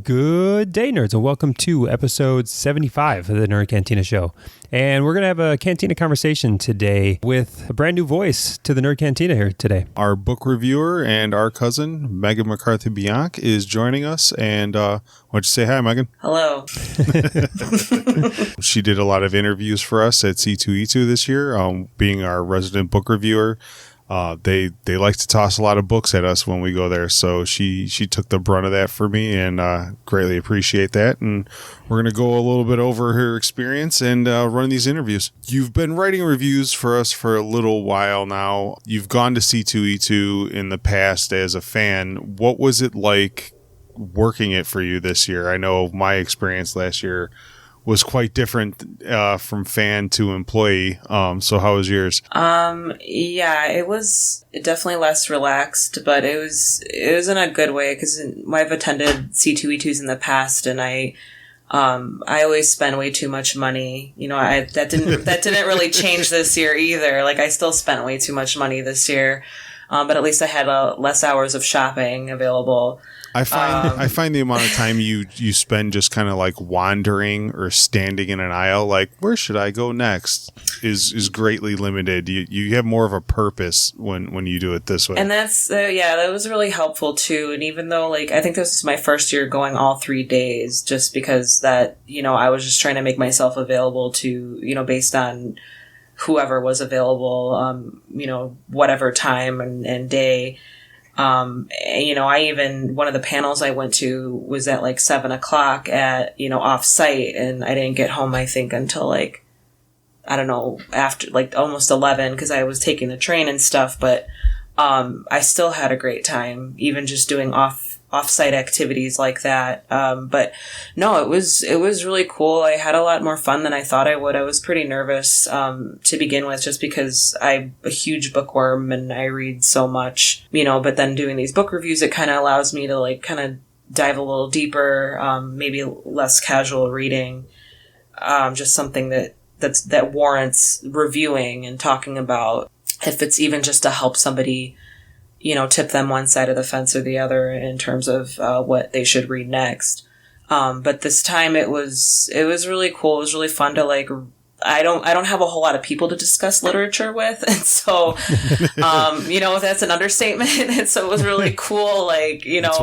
Good day, nerds, and welcome to episode 75 of the Nerd Cantina Show. And we're going to have a Cantina Conversation today with a brand new voice to the Nerd Cantina here today. Our book reviewer and our cousin, Megan McCarthy-Biank, is joining us. And why don't you say hi, Megan? Hello. She did a lot of interviews for us at C2E2 this year, being our resident book reviewer. They like to toss a lot of books at us when we go there, so she took the brunt of that for me, and greatly appreciate that. And we're going to go a little bit over her experience and run these interviews. You've been writing reviews for us for a little while now. You've gone to C2E2 in the past as a fan. What was it like working it for you this year? I know my experience last year was quite different from fan to employee. So how was yours? Yeah, it was definitely less relaxed, but it was in a good way because I've attended C2E2s in the past, and I always spend way too much money. You know, that didn't really change this year either. Like, I still spent way too much money this year, but at least I had less hours of shopping available. I find the amount of time you spend just kind of like wandering or standing in an aisle, like where should I go next, is greatly limited. You have more of a purpose when you do it this way. And that's that was really helpful too. And even though, like, I think this is my first year going all 3 days, just because that, you know, I was just trying to make myself available to, you know, based on whoever was available, you know, whatever time and day. You know, one of the panels I went to was at like 7:00 at, you know, off site, and I didn't get home, I think, until like, I don't know, after like almost 11, because I was taking the train and stuff, but, I still had a great time, even just doing off-site activities like that. But no, it was really cool. I had a lot more fun than I thought I would. I was pretty nervous, to begin with, just because I'm a huge bookworm and I read so much, you know, but then doing these book reviews, it kind of allows me to like kind of dive a little deeper, maybe less casual reading, just something that warrants reviewing and talking about, if it's even just to help somebody, you know, tip them one side of the fence or the other in terms of what they should read next. But this time it was really cool. It was really fun to like, I don't have a whole lot of people to discuss literature with. And so, you know, that's an understatement. And so it was really cool. Like, you know, that's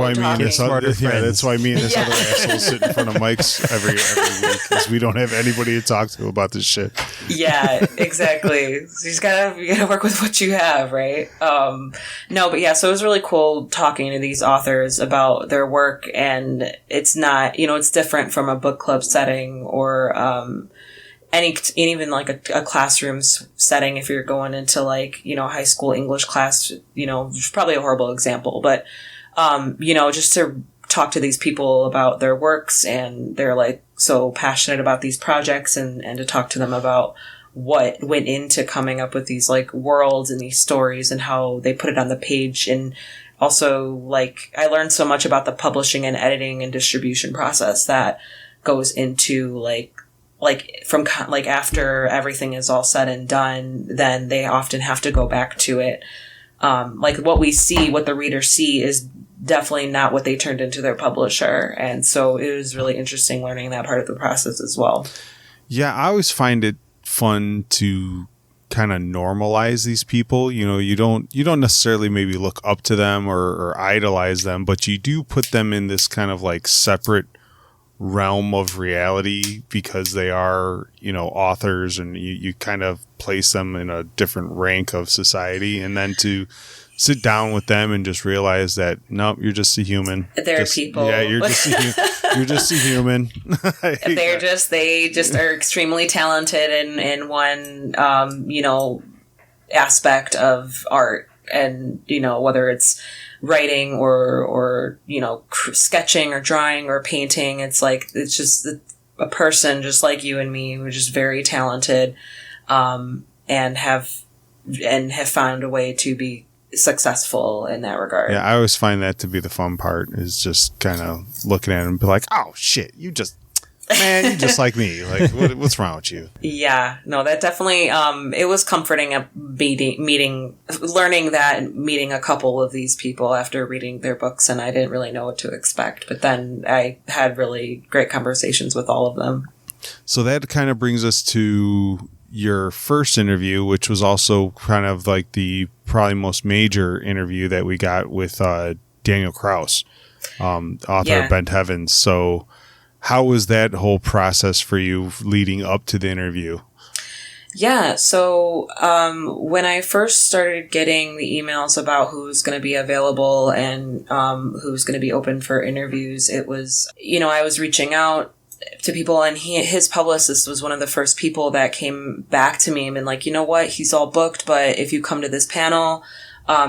why that's why me and this other asshole sit in front of mics every week, because we don't have anybody to talk to about this shit. Yeah, exactly. So you gotta work with what you have, right? No, but yeah, so it was really cool talking to these authors about their work, and it's not, you know, it's different from a book club setting or, even like a classroom setting. If you're going into like, you know, high school English class, you know, it's probably a horrible example, but, you know, just to talk to these people about their works, and they're like so passionate about these projects, and to talk to them about what went into coming up with these like worlds and these stories and how they put it on the page. And also, like, I learned so much about the publishing and editing and distribution process that goes into like from like after everything is all said and done, then they often have to go back to it. Like what the readers see is definitely not what they turned into their publisher. And so it was really interesting learning that part of the process as well. Yeah, I always find it fun to kind of normalize these people. You know, you don't necessarily maybe look up to them or idolize them, but you do put them in this kind of like separate realm of reality because they are, you know, authors, and you kind of place them in a different rank of society, and then to sit down with them and just realize that nope, you're just a human. They're people. Yeah, you're just a human. They just are extremely talented in one you know, aspect of art, and you know, whether it's writing or you know, sketching or drawing or painting, it's just a person just like you and me, who's just very talented, and have found a way to be successful in that regard. Yeah, I always find that to be the fun part, is just kind of looking at it and be like, oh shit, you just man, you just like me. Like, what's wrong with you? Yeah, no, that definitely, it was comforting learning that and meeting a couple of these people after reading their books, and I didn't really know what to expect. But then I had really great conversations with all of them. So that kind of brings us to your first interview, which was also kind of like the probably most major interview that we got with Daniel Kraus, author of Bent Heavens. So how was that whole process for you leading up to the interview? Yeah, so when I first started getting the emails about who's going to be available and who's going to be open for interviews, it was, I was reaching out to people, and his publicist was one of the first people that came back to me and been like, you know what, he's all booked, but if you come to this panel,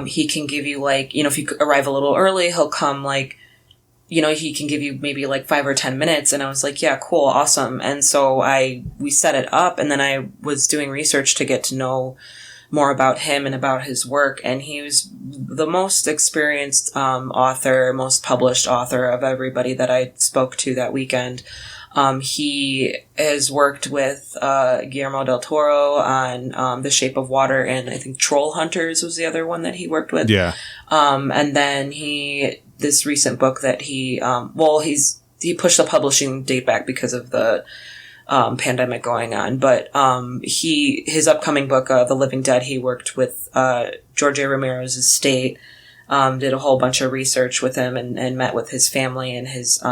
he can give you if you arrive a little early, he'll come he can give you maybe 5 or 10 minutes. And I was like, yeah, cool, awesome. And so we set it up, and then I was doing research to get to know more about him and about his work. And he was the most experienced author, most published author of everybody that I spoke to that weekend. He has worked with Guillermo del Toro on The Shape of Water, and I think Troll Hunters was the other one that he worked with. Yeah. And then this recent book that he pushed the publishing date back because of the pandemic going on. But his upcoming book, The Living Dead, he worked with George A. Romero's estate, did a whole bunch of research with him and met with his family and his,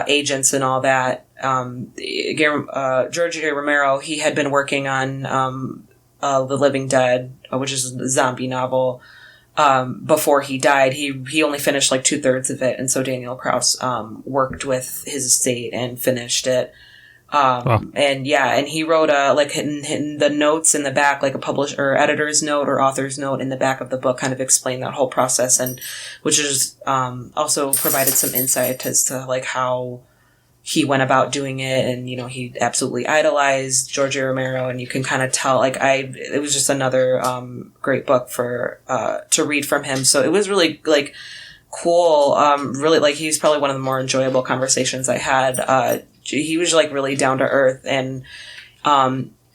agents and all that. George A. Romero, he had been working on The Living Dead, which is a zombie novel, before he died. He only finished 2/3 of it, and so Daniel Kraus worked with his estate and finished it. And he wrote in the notes in the back, a publisher or editor's note or author's note in the back of the book, kind of explained that whole process, and which is also provided some insight as to how he went about doing it. And he absolutely idolized George A. Romero, and you can kind of tell it was just another great book for to read from him. So it was really cool. Really, he's probably one of the more enjoyable conversations I had. He was really down to earth, and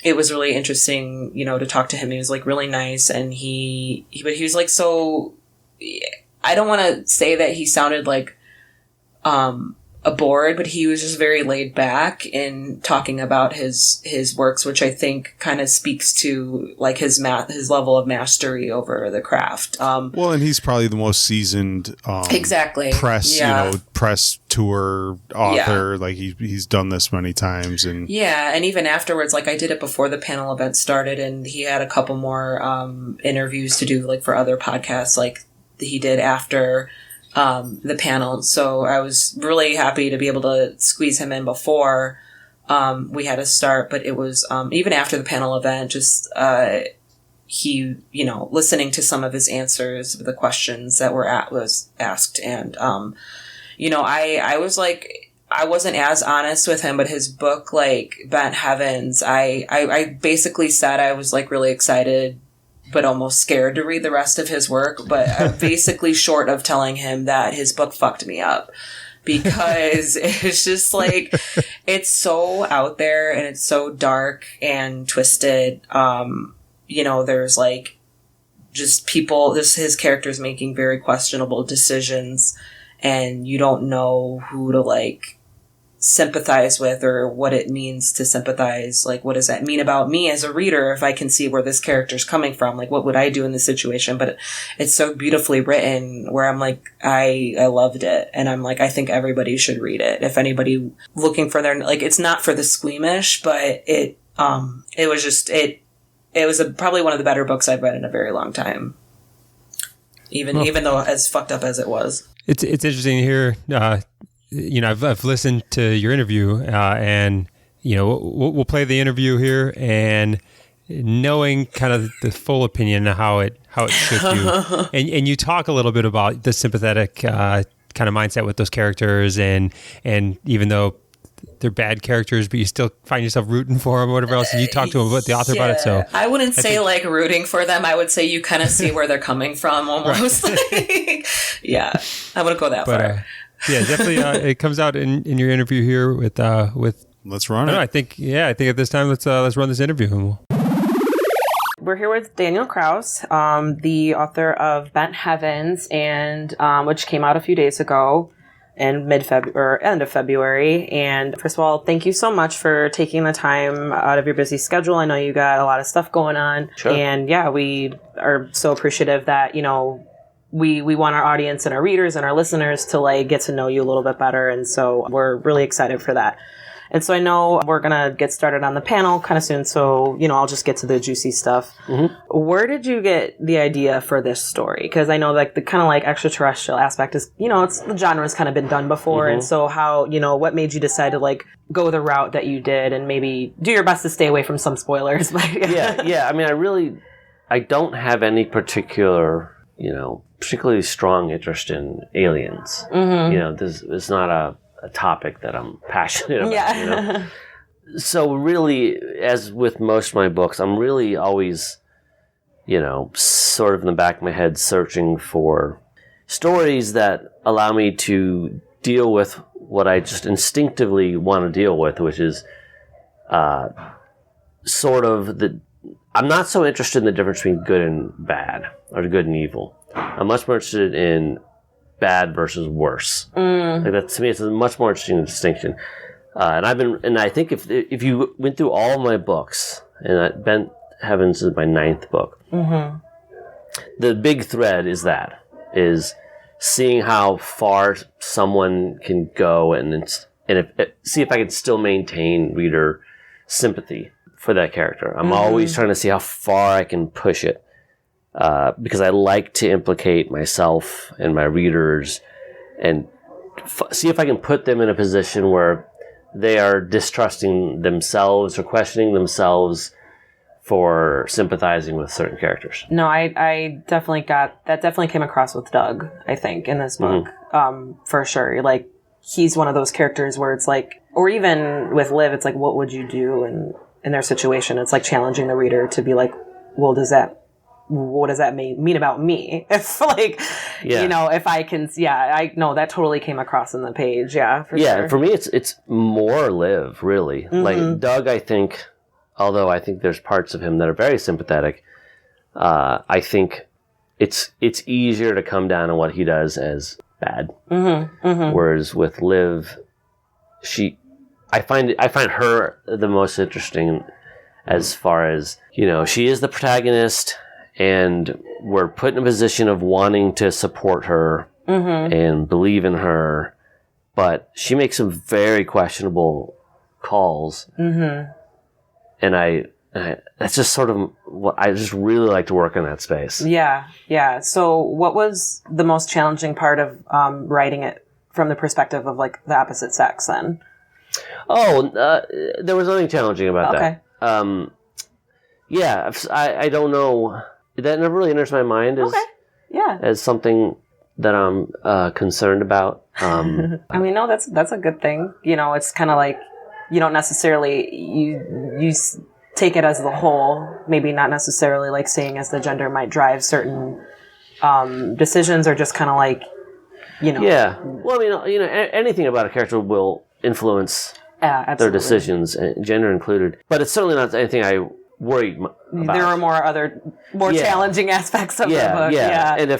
it was really interesting, to talk to him. He was really nice, and but he was so, I don't want to say that he sounded bored, but he was just very laid back in talking about his works, which I think kind of speaks to his level of mastery over the craft. Well, and he's probably the most seasoned exactly press tour author. He's done this many times, and and even afterwards, I did it before the panel event started, and he had a couple more interviews to do for other podcasts he did after the panel. So I was really happy to be able to squeeze him in before we had to start. But it was even after the panel event, just he listening to some of his answers, the questions that was asked, and I was I wasn't as honest with him, but his book Bent Heavens, I basically said I was really excited but almost scared to read the rest of his work. But I'm basically short of telling him that his book fucked me up, because it's just it's so out there and it's so dark and twisted. There's just his characters making very questionable decisions, and you don't know who to sympathize with or what it means to sympathize. What does that mean about me as a reader if I can see where this character's coming from? What would I do in this situation? But it's so beautifully written where I'm I loved it, and I'm I think everybody should read it. If anybody looking for their it's not for the squeamish, but it was just it was probably one of the better books I've read in a very long time. Even though as fucked up as it was. It's interesting to hear. I've listened to your interview, and we'll play the interview here, and knowing kind of the full opinion of how it shook you, and you talk a little bit about the sympathetic kind of mindset with those characters, and even though they're bad characters, but you still find yourself rooting for them or whatever else, and you talk to them about the author about it. So I wouldn't say rooting for them. I would say you kind of see where they're coming from almost. Yeah, I wouldn't go that far. Yeah, definitely. It comes out in your interview here with. Let's run it. I think at this time let's run this interview. We're here with Daniel Kraus, the author of Bent Heavens, and which came out a few days ago in end of February. And first of all, thank you so much for taking the time out of your busy schedule. I know you got a lot of stuff going on. Sure. And yeah, we are so appreciative that, we want our audience and our readers and our listeners to like get to know you a little bit better. And so we're really excited for that. And so I know we're going to get started on the panel kind of soon. So, I'll just get to the juicy stuff. Mm-hmm. Where did you get the idea for this story? Because I know like the kind of like extraterrestrial aspect is, the genre has kind of been done before. Mm-hmm. And so how, what made you decide to like go the route that you did and maybe do your best to stay away from some spoilers? Yeah. I mean, I don't have any particular, particularly strong interest in aliens. Mm-hmm. This is not a topic that I'm passionate about. Yeah. So really, as with most of my books, I'm really always, sort of in the back of my head searching for stories that allow me to deal with what I just instinctively want to deal with, which is sort of I'm not so interested in the difference between good and bad, or good and evil. I'm much more interested in bad versus worse. Like that, to me, it's a much more interesting distinction. And I think if you went through all of my books, and Bent Heavens is my 9th book, mm-hmm. the big thread is seeing how far someone can go, and see if I can still maintain reader sympathy for that character. I'm mm-hmm. always trying to see how far I can push it. Because I like to implicate myself and my readers and see if I can put them in a position where they are distrusting themselves or questioning themselves for sympathizing with certain characters. No, I definitely definitely came across with Doug, I think, in this book, mm-hmm. For sure. Like, he's one of those characters where it's like, or even with Liv, it's like, what would you do in their situation? It's like challenging the reader to be like, well, what does that mean about me? If like, if I can, I know that totally came across in the page. Yeah. Sure. For me, it's more Liv, really. Mm-hmm. Like Doug, I think, although I think there's parts of him that are very sympathetic, I think it's easier to come down on what he does as bad. Mm-hmm. Mm-hmm. Whereas with Liv, I find her the most interesting as far as, she is the protagonist, and we're put in a position of wanting to support her mm-hmm. and believe in her, but she makes some very questionable calls. Mm-hmm. And I that's just sort of what I just really like to work in that space. Yeah. So what was the most challenging part of writing it from the perspective of like the opposite sex then? There was nothing challenging about that. I don't know. That never really enters my mind as something that I'm concerned about. I mean, no, that's a good thing. It's kind of like you don't necessarily you take it as the whole, maybe not necessarily like saying as the gender might drive certain decisions, or just kind of like Yeah. Well, I mean, anything about a character will influence their decisions, gender included. But it's certainly not anything I worried about. There are more challenging aspects of the book. Yeah. And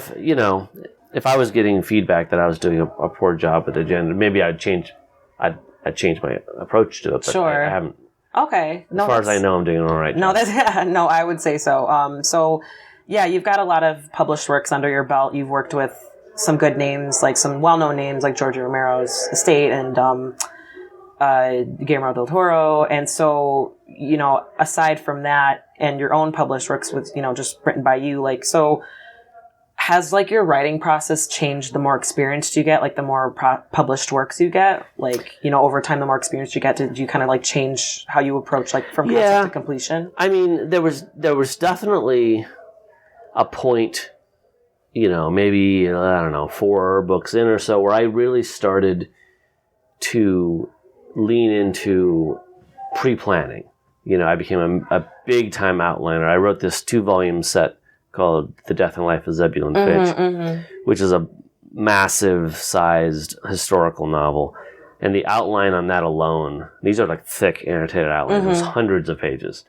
if I was getting feedback that I was doing a poor job with the gender, maybe I'd change my approach to it. But sure. I haven't. Okay. As far as I know, I'm doing an all right job. No, I would say so. You've got a lot of published works under your belt. You've worked with some good names, like some well-known names like George Romero's estate and Guillermo del Toro. And so, aside from that and your own published works with, just written by you, like, so has like your writing process changed the more experienced you get, like the more published works you get, like, over time, the more experience you get, did you kind of like change how you approach like from concept to completion? I mean, there was definitely a point, maybe, I don't know, 4 books in or so, where I really started to lean into pre-planning. I became a big-time outliner. I wrote this 2-volume set called The Death and Life of Zebulon Fitch, which is massive sized historical novel. And the outline on that alone, these are like thick annotated outlines, there's hundreds of pages.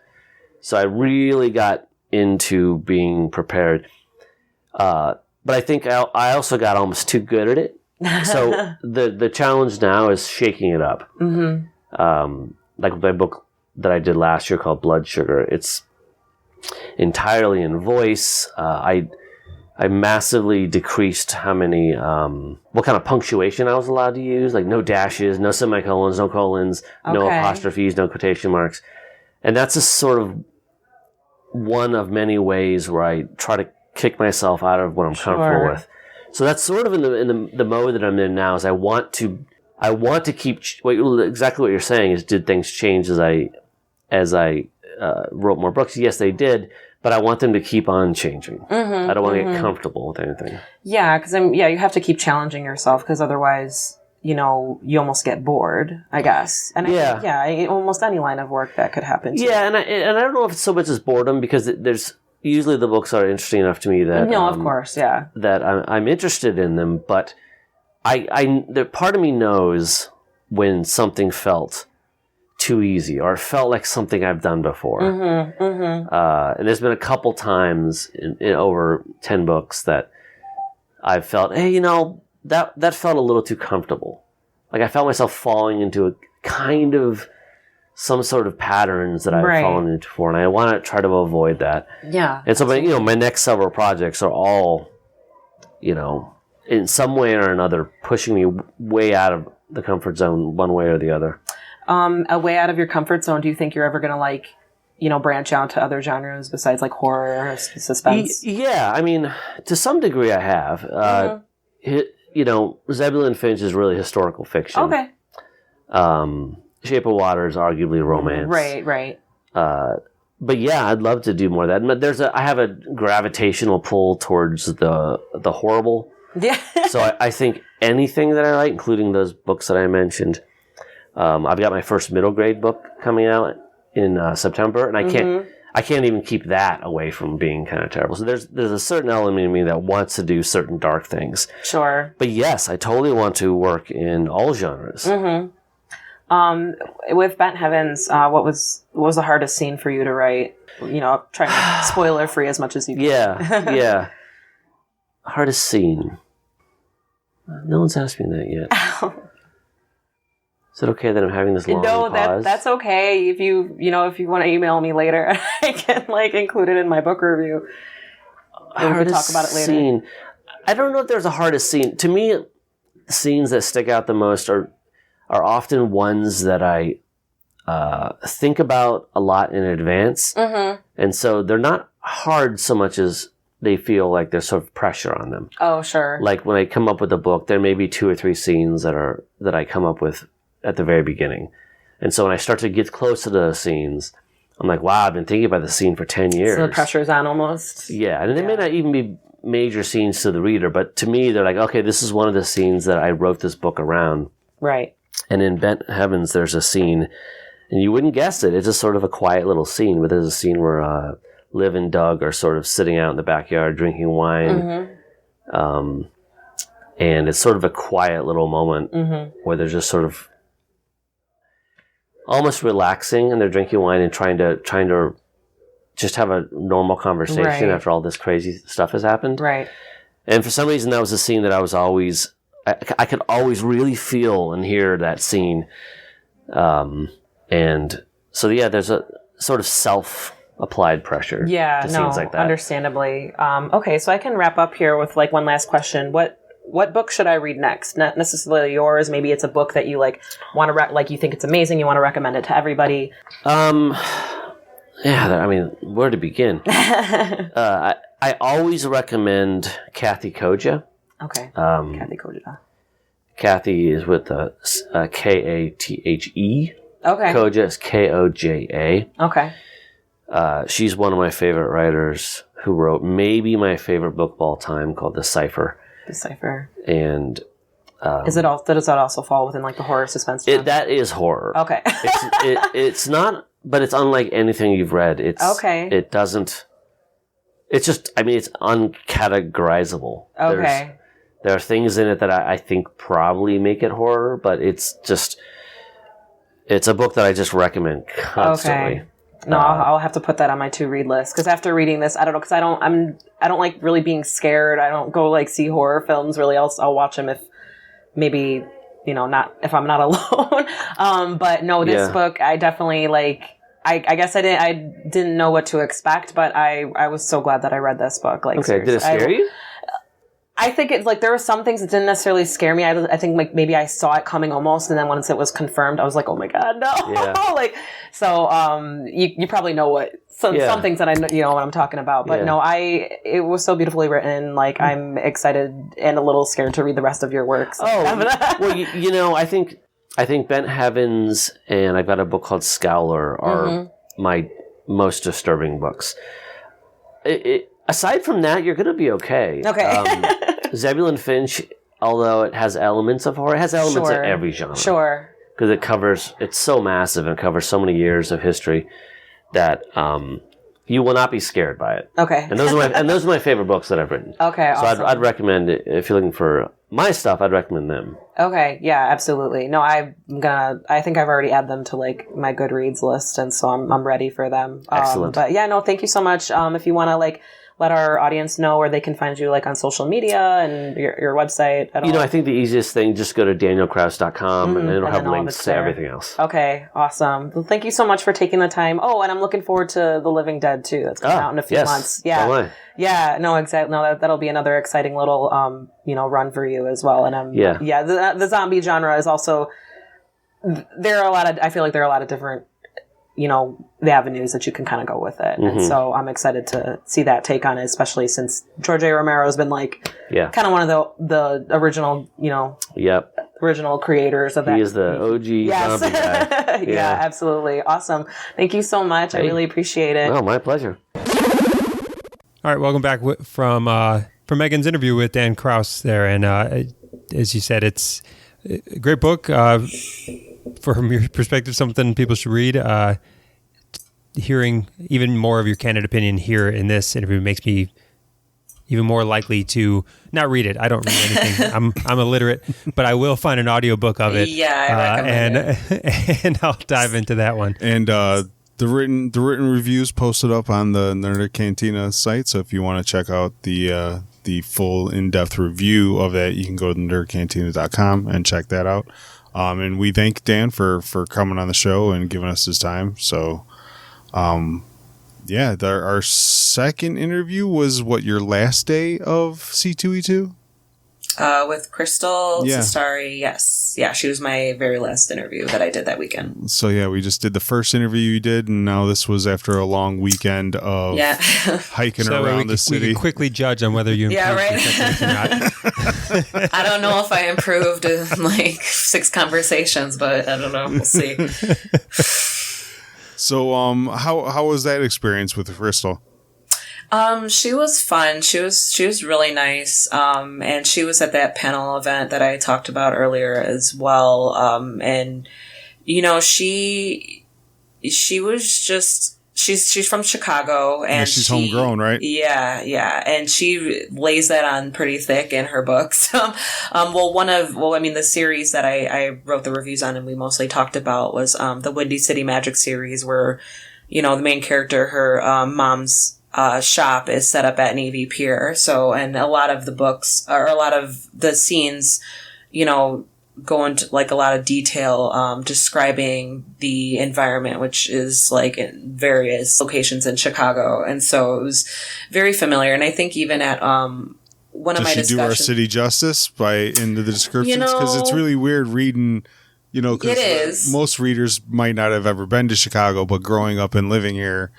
So I really got into being prepared. But I think I also got almost too good at it. So the challenge now is shaking it up. Like my book that I did last year called Blood Sugar, it's entirely in voice. I massively decreased how many, what kind of punctuation I was allowed to use, like no dashes, no semicolons, no colons, no apostrophes, no quotation marks. And that's a sort of one of many ways where I try to kick myself out of what I'm comfortable with. So that's sort of in the mode that I'm in now. Is I want to keep exactly what you're saying. Is did things change as I wrote more books? Yes, they did. But I want them to keep on changing. I don't want to get comfortable with anything. Yeah, because you have to keep challenging yourself because otherwise, you almost get bored, I guess. And I think, almost any line of work that could happen. Yeah, and I don't know if it's so much as boredom because there's usually the books are interesting enough to me that of course, yeah, that I'm interested in them. But the part of me knows when something felt too easy or felt like something I've done before. And there's been a couple times in over 10 books that I've felt, hey, that felt a little too comfortable. Like I felt myself falling into a kind of some sort of patterns that I've fallen into before, and I want to try to avoid that. Yeah. And so my next several projects are all, in some way or another pushing me way out of the comfort zone one way or the other. A way out of your comfort zone, do you think you're ever going to branch out to other genres besides like horror or suspense? Yeah, I mean, to some degree I have. Zebulon Finch is really historical fiction. Okay. Shape of Water is arguably romance. Right. But yeah, I'd love to do more of that. But I have a gravitational pull towards the horrible. Yeah. So I think anything that I like, including those books that I mentioned. I've got my first middle grade book coming out in September, and I can't even keep that away from being kind of terrible. So there's a certain element in me that wants to do certain dark things. Sure. But yes, I totally want to work in all genres. With Bent Heavens, what was the hardest scene for you to write? Trying to spoiler free as much as you can. Yeah. Hardest scene. No one's asked me that yet. Is it okay that I'm having this long pause? No, that's okay. If you want to email me later, I can include it in my book review. We can talk about it later. Scene. I don't know if there's a hardest scene. To me, scenes that stick out the most are often ones that I think about a lot in advance, and so they're not hard so much as they feel like there's sort of pressure on them. Oh, sure. Like when I come up with a book, there may be 2 or 3 scenes that I come up with at the very beginning. And so when I start to get close to those scenes, I'm like, wow, I've been thinking about the scene for 10 years. So the pressure's on almost. Yeah, and they may not even be major scenes to the reader, but to me, they're like, okay, this is one of the scenes that I wrote this book around. Right. And in Bent Heavens, there's a scene, and you wouldn't guess it. It's just sort of a quiet little scene, but there's a scene where Liv and Doug are sort of sitting out in the backyard drinking wine. And it's sort of a quiet little moment where they're just sort of almost relaxing, and they're drinking wine and trying to just have a normal conversation after all this crazy stuff has happened. Right. And for some reason, that was a scene that I was always, I could always really feel and hear that scene. And so, yeah, there's a sort of self-applied pressure to scenes like that. Understandably. Okay, so I can wrap up here with one last question. What book should I read next? Not necessarily yours. Maybe it's a book that you want to you think it's amazing. You want to recommend it to everybody. Where to begin? I always recommend Kathy Koja. Okay. Kathy Koja. Kathy is with a Kathe. Okay. Koja is Koja. Okay. She's one of my favorite writers who wrote maybe my favorite book of all time called The Cipher. The Cipher. And does that also fall within the horror suspense genre? That is horror. Okay. It's not, but it's unlike anything you've read. It doesn't. It's just. It's uncategorizable. Okay. There are things in it that I think probably make it horror, but it's a book that I just recommend constantly. Okay. No, I'll have to put that on my to-read list, because after reading this, I don't know, because I don't like really being scared. I don't go like see horror films really. I'll watch them if maybe, not if I'm not alone. But no, this book, I definitely like. I guess I didn't know what to expect, but I was so glad that I read this book. Like, okay, did it scare you? I think it's like there were some things that didn't necessarily scare me. I think like maybe I saw it coming almost, and then once it was confirmed, I was like, oh my god, no! Yeah. Like, so you probably know what some things that I know what I'm talking about. But no, it was so beautifully written. Like, I'm excited and a little scared to read the rest of your works. Oh, well, I think Bent Heavens and I've got a book called Scowler are my most disturbing books. Aside from that, you're going to be okay. Okay. Zebulon Finch, although it has elements of horror, it has elements of every genre. Sure. Because it's so massive and covers so many years of history that you will not be scared by it. Okay. And those are my favorite books that I've written. Okay, so awesome. I'd recommend it. If you're looking for my stuff, I'd recommend them. Okay, yeah, absolutely. No, I think I've already added them to like my Goodreads list, and so I'm ready for them. Excellent. But yeah, no, thank you so much. If you want to like let our audience know where they can find you, like on social media and your website at all. I think the easiest thing, just go to danielkraus.com and it'll have links to everything else. Okay, awesome. Well, thank you so much for taking the time. Oh, and I'm looking forward to The Living Dead too. That's coming out in a few months. Yeah. Oh, yeah, no, exactly. No, that'll be another exciting little run for you as well. And the zombie genre is also, I feel like there are a lot of different the avenues that you can kind of go with it. And so I'm excited to see that take on it, especially since George A. Romero has been like kind of one of the original, original creators of that. He is the OG zombie guy. Yeah, absolutely. Awesome. Thank you so much. I really appreciate it. Oh, my pleasure. All right, welcome back from Megan's interview with Dan Kraus there. And as you said, it's a great book. From your perspective, something people should read. Hearing even more of your candid opinion here in this interview makes me even more likely to not read it. I don't read anything. I'm illiterate, but I will find an audiobook of it. Yeah, I recommend it. And I'll dive into that one. And the written reviews posted up on the Nerd Cantina site. So if you want to check out the full in-depth review of that, you can go to nerdcantina.com and check that out. And we thank Dan for coming on the show and giving us his time. So, our second interview was your last day of C2E2? With Crystal Cestari, yes. Yeah, she was my very last interview that I did that weekend. So, we just did the first interview you did, and now this was after a long weekend of hiking around the city. We can quickly judge on whether you improved or not. I don't know if I improved in like 6 conversations, but I don't know. We'll see. So, how was that experience with Crystal? She was fun. She was really nice. And she was at that panel event that I talked about earlier as well. And she was just, she's from Chicago, and she's homegrown, right? Yeah. And she lays that on pretty thick in her books. The series that I wrote the reviews on and we mostly talked about was, the Windy City Magic series, where, the main character, her, mom's, shop is set up at Navy Pier. So, and a lot of the books, or a lot of the scenes, go into like a lot of detail, describing the environment, which is like in various locations in Chicago. And so it was very familiar. And I think even at, one of my discussions. Does she do our city justice into the descriptions? Because it's really weird reading, because most readers might not have ever been to Chicago, but growing up and living here,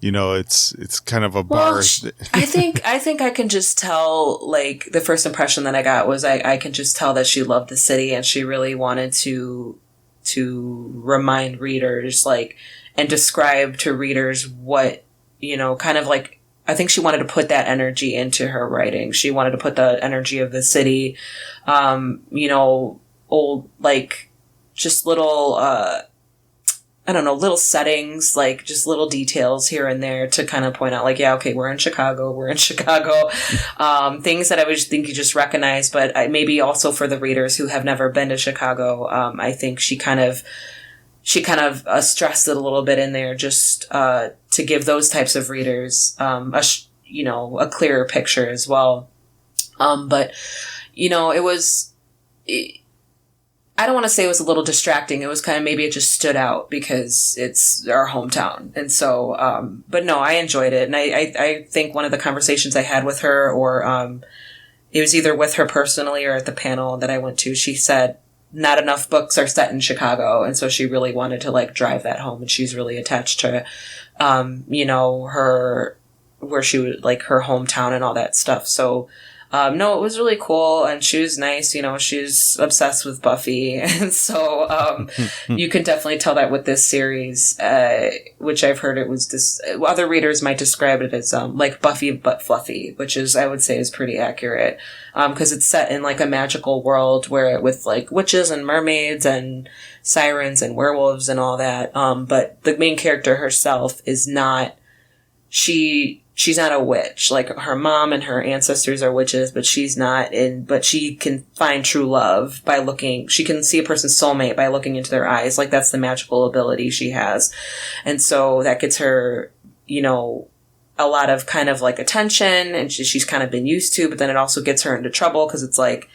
it's kind of a bar. I think I can just tell, like, the first impression that I got was I can just tell that she loved the city, and she really wanted to remind readers, like, and describe to readers what, kind of like, I think she wanted to put that energy into her writing. She wanted to put the energy of the city, old, like, just little, I don't know, little settings, like just little details here and there to kind of point out like, yeah, okay, we're in Chicago. Things that I would think you just recognize, but maybe also for the readers who have never been to Chicago, I think she kind of stressed it a little bit in there just to give those types of readers a clearer picture as well. But it was. I don't want to say it was a little distracting. It was kind of, maybe it just stood out because it's our hometown. And so, but no, I enjoyed it. And I think one of the conversations I had with her, or it was either with her personally or at the panel that I went to, she said not enough books are set in Chicago. And so she really wanted to like drive that home. And she's really attached to, where she would like her hometown and all that stuff. So, no, it was really cool, and she was nice. She's obsessed with Buffy, and so you can definitely tell that with this series, which I've heard it was this. Other readers might describe it as like Buffy but fluffy, which is I would say is pretty accurate, because it's set in like a magical world with like witches and mermaids and sirens and werewolves and all that. But the main character herself is not. She's not a witch. Like her mom and her ancestors are witches, but she's not but she can find true love by she can see a person's soulmate by looking into their eyes. Like that's the magical ability she has. And so that gets her, a lot of kind of like attention, and she's kind of been used to, but then it also gets her into trouble because it's like,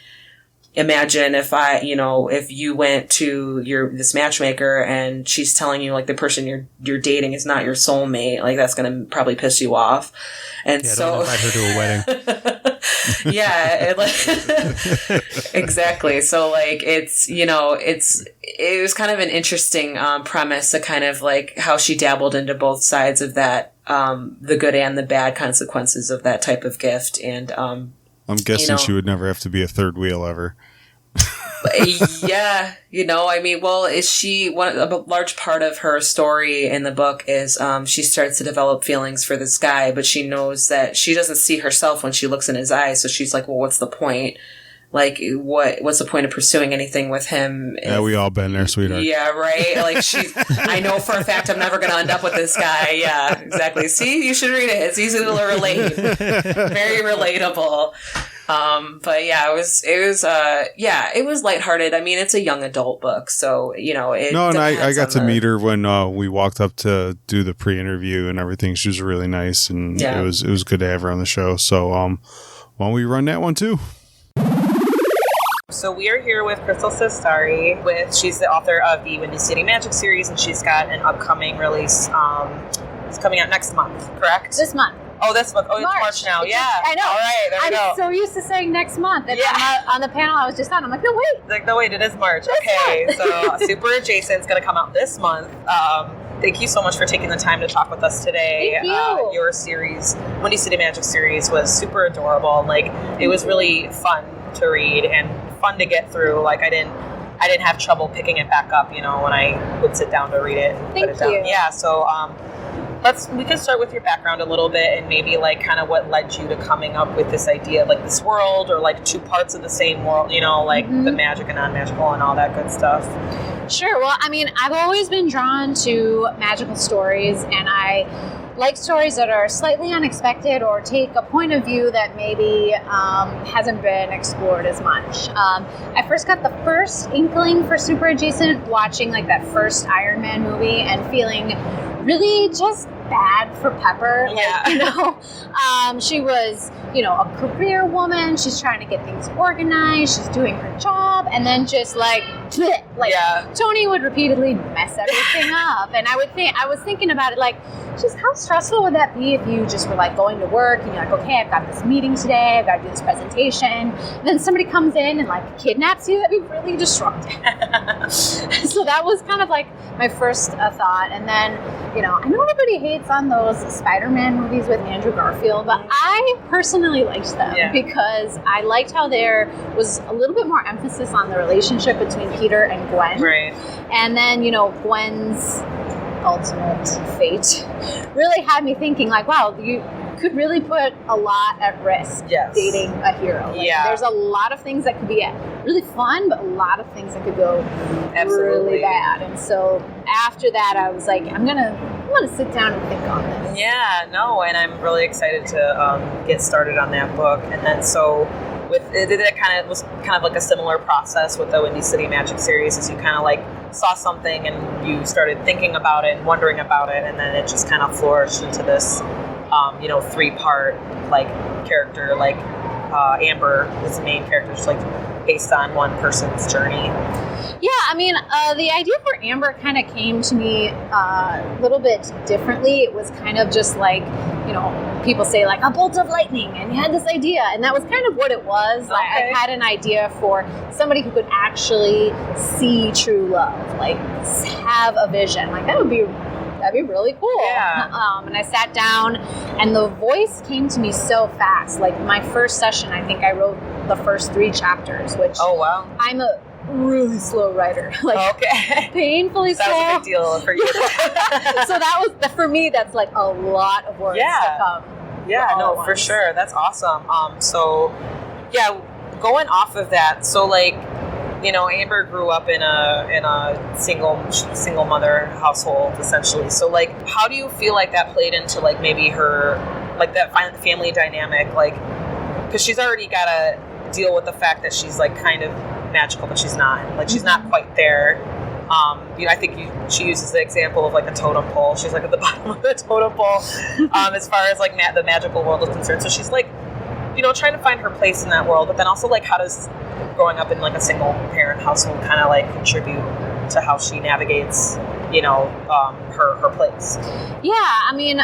imagine if you went to this matchmaker and she's telling you like the person you're dating is not your soulmate, like that's going to probably piss you off. And don't invite her to a wedding. Yeah, exactly. So like it was kind of an interesting premise to kind of like how she dabbled into both sides of that, the good and the bad consequences of that type of gift. And I'm guessing she would never have to be a third wheel ever. Yeah, is she a large part of her story in the book is she starts to develop feelings for this guy, but she knows that she doesn't see herself when she looks in his eyes. So she's like, well, what's the point? Like, what's the point of pursuing anything with him? Yeah, we all been there, sweetheart. Yeah, right? Like, I know for a fact I'm never going to end up with this guy. Yeah, exactly. See, you should read it. It's easy to relate. Very relatable. But yeah, it was lighthearted. I mean, it's a young adult book, so, I got to meet her when we walked up to do the pre-interview and everything. She was really nice, and it was good to have her on the show. So, why don't we run that one too? So we are here with Crystal Cestari. She's the author of the Windy City Magic series, and she's got an upcoming release. It's coming out next month, correct? This month. Oh, this month. Oh, March. It's March now. Yeah. I know. All right, there we go. I'm so used to saying next month. And on the panel I was just on, I'm like, no, wait. It is March. Okay, so Super Adjacent is going to come out this month. Thank you so much for taking the time to talk with us today. Thank you. Your series, Windy City Magic series, was super adorable. Like, it was really fun to read and fun to get through. Like, I didn't have trouble picking it back up, when I would sit down to read it and put it down. Yeah, so we can start with your background a little bit and maybe like kind of what led you to coming up with this idea of like this world, or like two parts of the same world, like the magic and non-magical and all that good stuff. Sure. Well, I mean, I've always been drawn to magical stories, and I like stories that are slightly unexpected or take a point of view that maybe hasn't been explored as much. I first got the first inkling for Super Adjacent watching like that first Iron Man movie and feeling really just bad for Pepper. She was, a career woman. She's trying to get things organized. She's doing her job. And then just Tony would repeatedly mess everything up. And I was thinking about it like, just how stressful would that be if you just were like going to work and you're like, okay, I've got this meeting today, I've got to do this presentation. And then somebody comes in and like kidnaps you. That'd be really disruptive. So that was kind of like my first thought. And then, I know everybody hates on those Spider-Man movies with Andrew Garfield, but I personally liked them because I liked how there was a little bit more emphasis on the relationship between Peter and Gwen. Right. And then, Gwen's ultimate fate really had me thinking like, wow, you could really put a lot at risk dating a hero. There's a lot of things that could be really fun, but a lot of things that could go really bad. And so after that, I was like, I'm gonna sit down and think on this. Yeah, no, and I'm really excited to get started on that book. And then so with it was kind of like a similar process with the Windy City Magic series, as you kind of like saw something and you started thinking about it and wondering about it, and then it just kind of flourished into this 3-part like character, like Amber is the main character, just like based on one person's journey. Yeah, I mean, the idea for Amber kind of came to me a little bit differently. It was kind of just like, people say like a bolt of lightning, and you had this idea, and that was kind of what it was. Okay. I had an idea for somebody who could actually see true love, like have a vision. Like that'd be really cool. Yeah. And I sat down, and the voice came to me so fast. Like my first session, I think I wrote the first 3 chapters, which Oh wow. I'm a really slow writer, like Okay. painfully slow. That was a big deal for you. So that was for me. That's like a lot of words to come. Yeah, all no, at for once. sure. That's awesome. So yeah, going off of that, so like, Amber grew up in a single mother household essentially. So like, how do you feel like that played into like maybe her like that family dynamic, like because she's already got to deal with the fact that she's like kind of magical, but she's not. Like she's not quite there. I think she uses the example of like a totem pole. She's like at the bottom of the totem pole as far as like the magical world is concerned. So she's like, trying to find her place in that world. But then also like, how does growing up in like a single parent household kind of like contribute to how she navigates, her place? Yeah, I mean,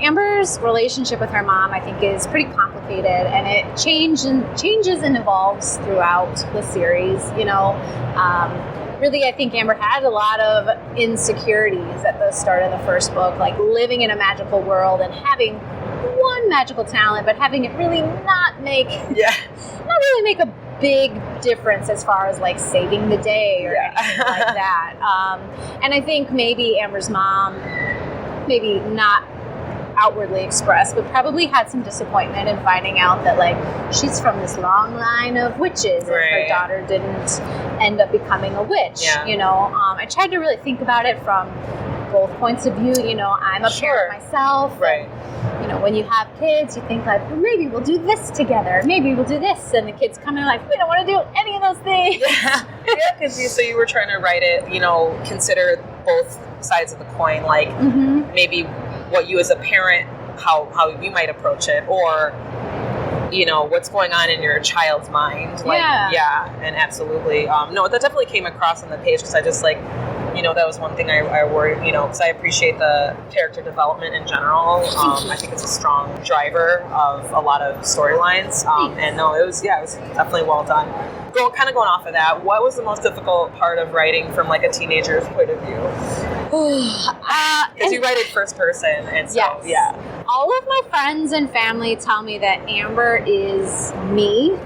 Amber's relationship with her mom, I think, is pretty complicated, and it changes and evolves throughout the series. Really, I think Amber had a lot of insecurities at the start of the first book, like living in a magical world and having one magical talent, but having it really not really make a big difference as far as like saving the day or anything like that. And I think maybe Amber's mom, maybe not outwardly expressed, but probably had some disappointment in finding out that like she's from this long line of witches, and her daughter didn't end up becoming a witch. I tried to really think about it from both points of view. I'm a parent myself, right? And, when you have kids, you think like, well, maybe we'll do this together, maybe we'll do this, and the kids come in like, we don't want to do any of those things. Because you were trying to write it, consider both sides of the coin, like maybe what you as a parent, how you might approach it, or what's going on in your child's mind. Like, and absolutely. No, that definitely came across on the page, because I just like, that was one thing I worry, because I appreciate the character development in general. I think it's a strong driver of a lot of storylines. And no, it was definitely well done. Going off of that, what was the most difficult part of writing from like a teenager's point of view? Because you write it first person, and so all of my friends and family tell me that Amber is me,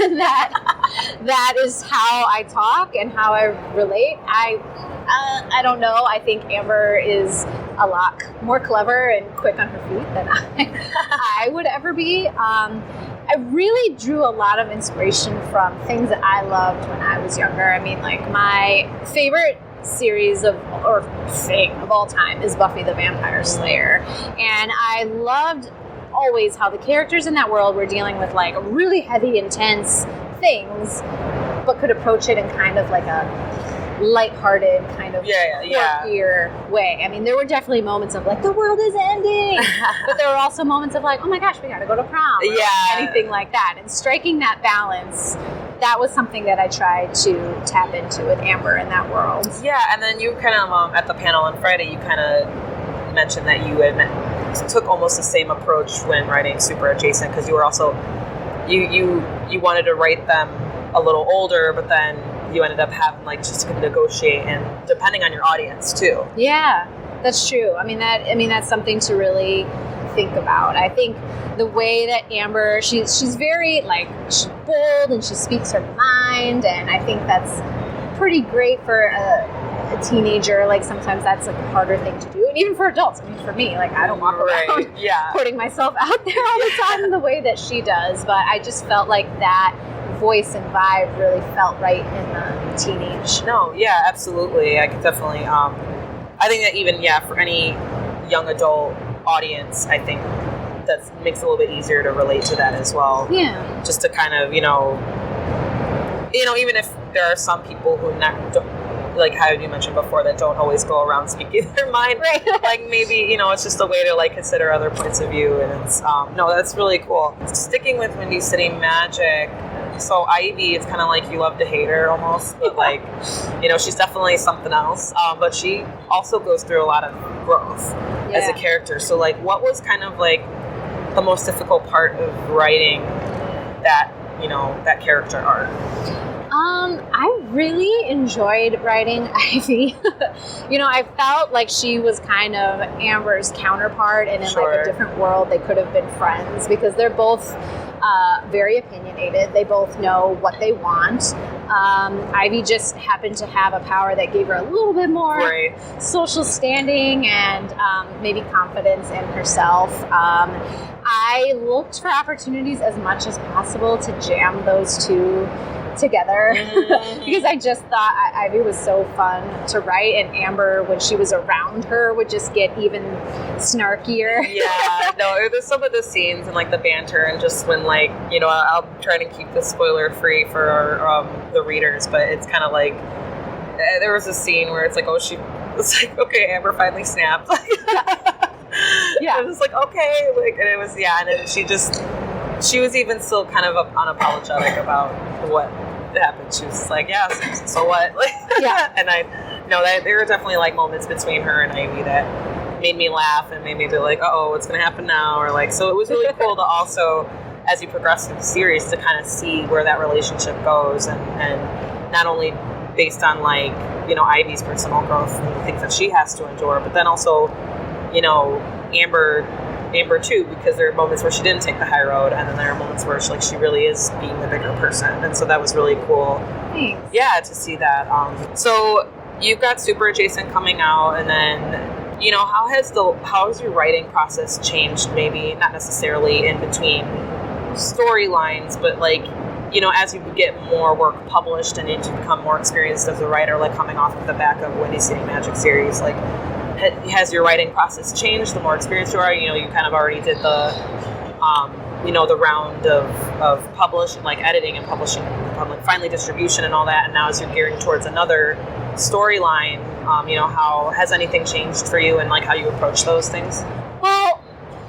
and that is how I talk and how I relate. I don't know. I think Amber is a lot more clever and quick on her feet than I would ever be. I really drew a lot of inspiration from things that I loved when I was younger. I mean, like my favorite series thing of all time is Buffy the Vampire Slayer, and I loved always how the characters in that world were dealing with like really heavy, intense things, but could approach it in kind of like a lighthearted kind of quirkier way. I mean, there were definitely moments of like the world is ending, but there were also moments of like, oh my gosh, we gotta go to prom, or anything like that. And striking that balance, that was something that I tried to tap into with Amber in that world. Yeah, and then you kind of at the panel on Friday, you kind of mentioned that you had took almost the same approach when writing Super Adjacent, because you were also you wanted to write them a little older, but then you ended up having like just to negotiate, and depending on your audience too. Yeah, that's true. I mean that's something to really think about. I think the way that Amber, she's very like, she's bold and she speaks her mind, and I think that's pretty great for a teenager. Like sometimes that's like a harder thing to do, and even for adults. I mean, for me, like I don't walk around putting myself out there all the time the way that she does, but I just felt like that voice and vibe really felt right in the teenage. No, yeah, absolutely. I could definitely, I think that even, for any young adult audience, I think that makes it a little bit easier to relate to that as well. Yeah. Just to kind of, even if there are some people who don't, like how you mentioned before, that don't always go around speaking their mind. Right. Like maybe, it's just a way to like consider other points of view. And it's, no, that's really cool. Sticking with Windy City Magic, so Ivy, it's kind of like you love to hate her almost, but like, she's definitely something else. But she also goes through a lot of growth as a character. So like, what was kind of like the most difficult part of writing that, that character arc? I really enjoyed writing Ivy. I felt like she was kind of Amber's counterpart, and in like a different world, they could have been friends because they're both very opinionated. They both know what they want. Ivy just happened to have a power that gave her a little bit more social standing and maybe confidence in herself. I looked for opportunities as much as possible to jam those two together because I just thought Ivy was so fun to write, and Amber, when she was around her, would just get even snarkier. Yeah, no, there's some of the scenes and like the banter, and just when like, I'll try to keep this spoiler free for our, the readers, but it's kind of like there was a scene where it's like, it's like, okay, Amber finally snapped. Yeah, I was like, okay, like, and it was, and then she was even still kind of unapologetic about what happened. She was just like, so what? Like, and I know that there were definitely like moments between her and Ivy that made me laugh and made me be like, oh, what's going to happen now? Or like, so it was really cool to also, as you progress through the series, to kind of see where that relationship goes, and not only based on like, Ivy's personal growth and the things that she has to endure, but then also, Amber too, because there are moments where she didn't take the high road, and then there are moments where she really is being the bigger person, and so that was really cool. Thanks. Yeah, to see that. So you've got Super Adjacent coming out, and then how has your writing process changed? Maybe not necessarily in between storylines, but like as you get more work published and you become more experienced as a writer, like coming off of the back of Windy City Magic series, like, has your writing process changed the more experienced you are? You kind of already did the, the round of publishing, like editing and publishing, finally distribution and all that. And now as you're gearing towards another storyline, how has anything changed for you and like how you approach those things? Well,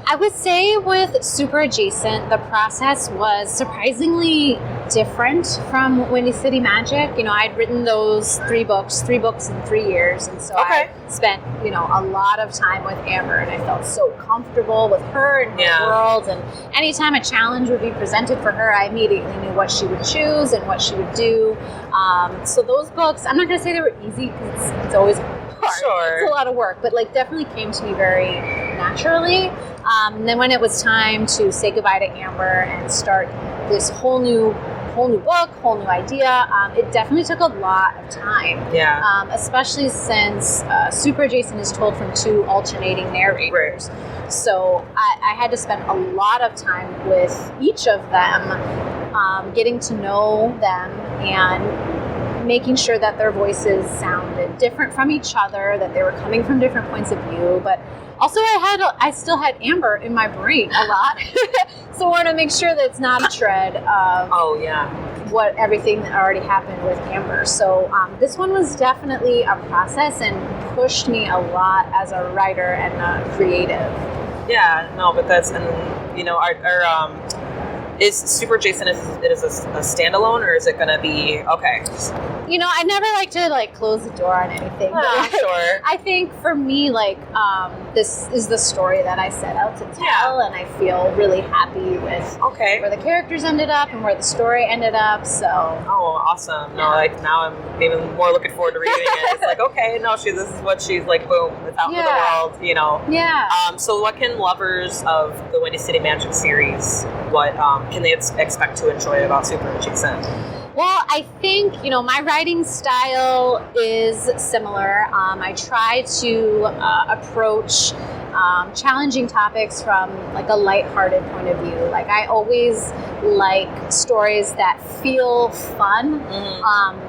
I would say with Super Adjacent, the process was surprisingly different from Windy City Magic. I'd written those three books in 3 years. And so I spent, a lot of time with Amber, and I felt so comfortable with her and her world. And anytime a challenge would be presented for her, I immediately knew what she would choose and what she would do. So those books, I'm not going to say they were easy because it's always hard. Sure. It's a lot of work, but like definitely came to me very naturally. And then when it was time to say goodbye to Amber and start this whole new book, whole new idea, it definitely took a lot of time. Yeah. Especially since Super Adjacent is told from 2 alternating narrators. Right. So I had to spend a lot of time with each of them, getting to know them and making sure that their voices sounded different from each other, that they were coming from different points of view, but also I still had Amber in my brain a lot. So I want to make sure that it's not a shred of what everything that already happened with Amber. So this one was definitely a process and pushed me a lot as a writer and a creative. Yeah, no, but that's, and is Super Adjacent, is a standalone, or is it going to be, okay? I never like to close the door on anything. But sure. I think for me, this is the story that I set out to tell, and I feel really happy with where the characters ended up and where the story ended up. So. Oh, awesome! No, now I'm even more looking forward to reading it. It's like, okay, no, this is what she's like. Boom, it's out for the world. Yeah. So what can lovers of the Windy City Magic series, what can they expect to enjoy about Super Adjacent? Well, I think, my writing style is similar. I try to approach challenging topics from like a lighthearted point of view. Like I always like stories that feel fun,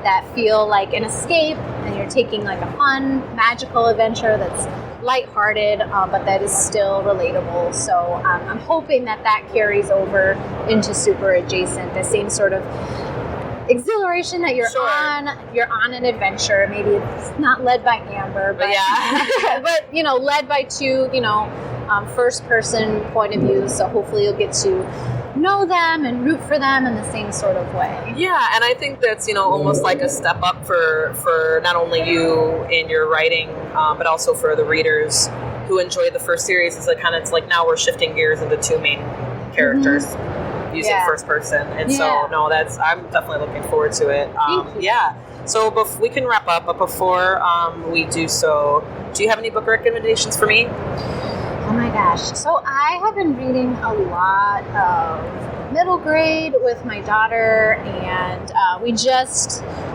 that feel like an escape, and you're taking like a fun, magical adventure that's lighthearted, but that is still relatable. So I'm hoping that carries over into Super Adjacent, the same sort of exhilaration that you're on an adventure. Maybe it's not led by Amber, but but led by two first person point of view, so hopefully you'll get to know them and root for them in the same sort of way. Yeah, and I think that's almost like a step up for not only you in your writing, but also for the readers who enjoyed the first series. It's like now we're shifting gears into two main characters. Using first person, and so I'm definitely looking forward to it. So we can wrap up, but before we do so, do you have any book recommendations for me? Oh my gosh, so I have been reading a lot of middle grade with my daughter, and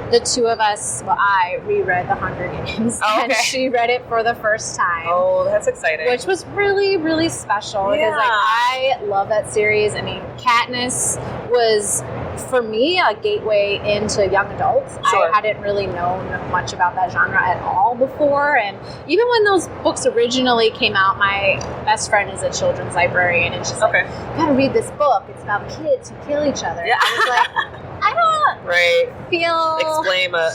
the two of us, I reread The Hunger Games, and she read it for the first time. Oh, that's exciting. Which was really, really special, because I love that series. I mean, Katniss was, for me, a gateway into young adults. Sure. I hadn't really known much about that genre at all before, and even when those books originally came out, my best friend is a children's librarian, and she's like, you gotta read this book. It's about kids who kill each other. Yeah. I was like, I don't feel...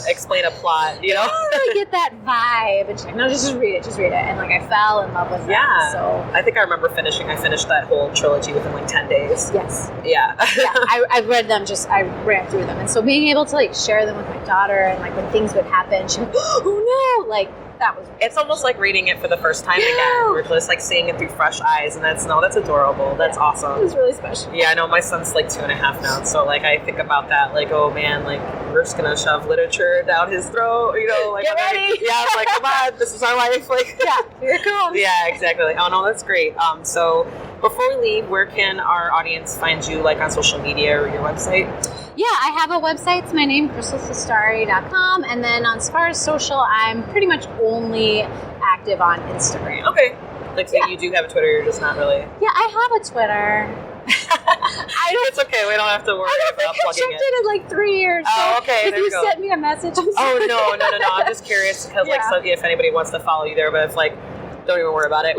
Explain a plot, I don't really get that vibe. And she's like, no, just read it. And like, I fell in love with that. So I think I remember I finished that whole trilogy within like 10 days. Yes. Yeah. I read them, I ran through them. And so being able to like share them with my daughter, and like when things would happen, she'd be like, oh no, like that was... It's almost like reading it for the first time again. We're just like seeing it through fresh eyes, and that's adorable. That's awesome. It was really special. Yeah, I know my son's like 2.5 now, so like I think about that, like, oh man, like we're just gonna shove literature down his throat, like get ready. Yeah, it's like, come on, this is our life, like here it comes. Yeah, exactly. Like, oh no, that's great. So before we leave, where can our audience find you, like on social media or your website? Yeah, I have a website. It's my name, crystalcestari.com. And then as far as social, I'm pretty much only active on Instagram. Okay. Like, so you do have a Twitter, you're just not really... Yeah, I have a Twitter. It's okay, we don't have to worry about plugging it. I checked it in like 3 years. Oh, okay, if you sent me a message, I'm sorry. Oh, no. I'm just curious, because if anybody wants to follow you there, but it's like... Don't even worry about it.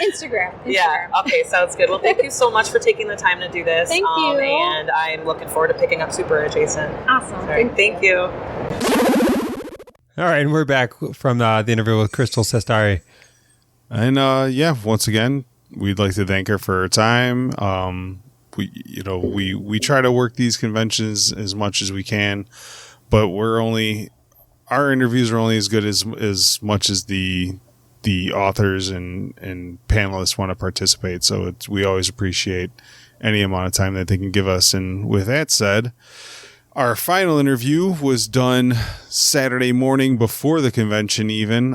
Instagram. Yeah. Okay, sounds good. Well, thank you so much for taking the time to do this. Thank you. And I'm looking forward to picking up Super Adjacent. Awesome. Right, thank you. All right, and we're back from the interview with Crystal Cestari. And once again, we'd like to thank her for her time. We try to work these conventions as much as we can, but our interviews are only as good as much as the authors and panelists want to participate. So we always appreciate any amount of time that they can give us. And with that said, our final interview was done Saturday morning before the convention even.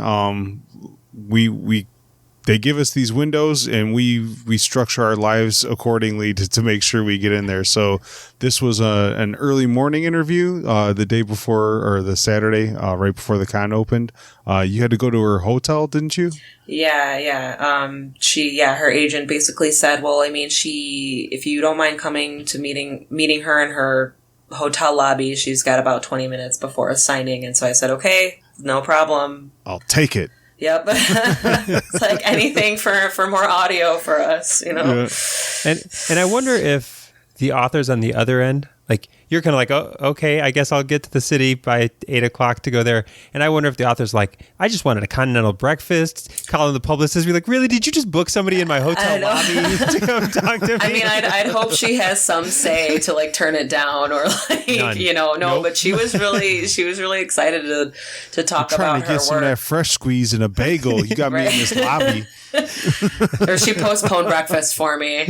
They give us these windows, and we structure our lives accordingly to make sure we get in there. So this was an early morning interview the day before, or the Saturday, right before the con opened. You had to go to her hotel, didn't you? Yeah. Her agent basically said, well, I mean, if you don't mind coming to meeting her in her hotel lobby, she's got about 20 minutes before a signing. And so I said, okay, no problem. I'll take it. Yep. It's like anything for more audio for us, Yeah. And I wonder if the authors on the other end, like, you're kind of like, oh, okay, I guess I'll get to the city by 8:00 to go there. And I wonder if the author's like, I just wanted a continental breakfast, calling the publicist, be like, really, did you just book somebody in my hotel lobby to come talk to me? I mean, I'd hope she has some say to like turn it down, or like, None. Nope. But she was really excited to talk about her work. Trying to get some of that fresh squeeze in a bagel. You got me in this lobby. Or she postponed breakfast for me,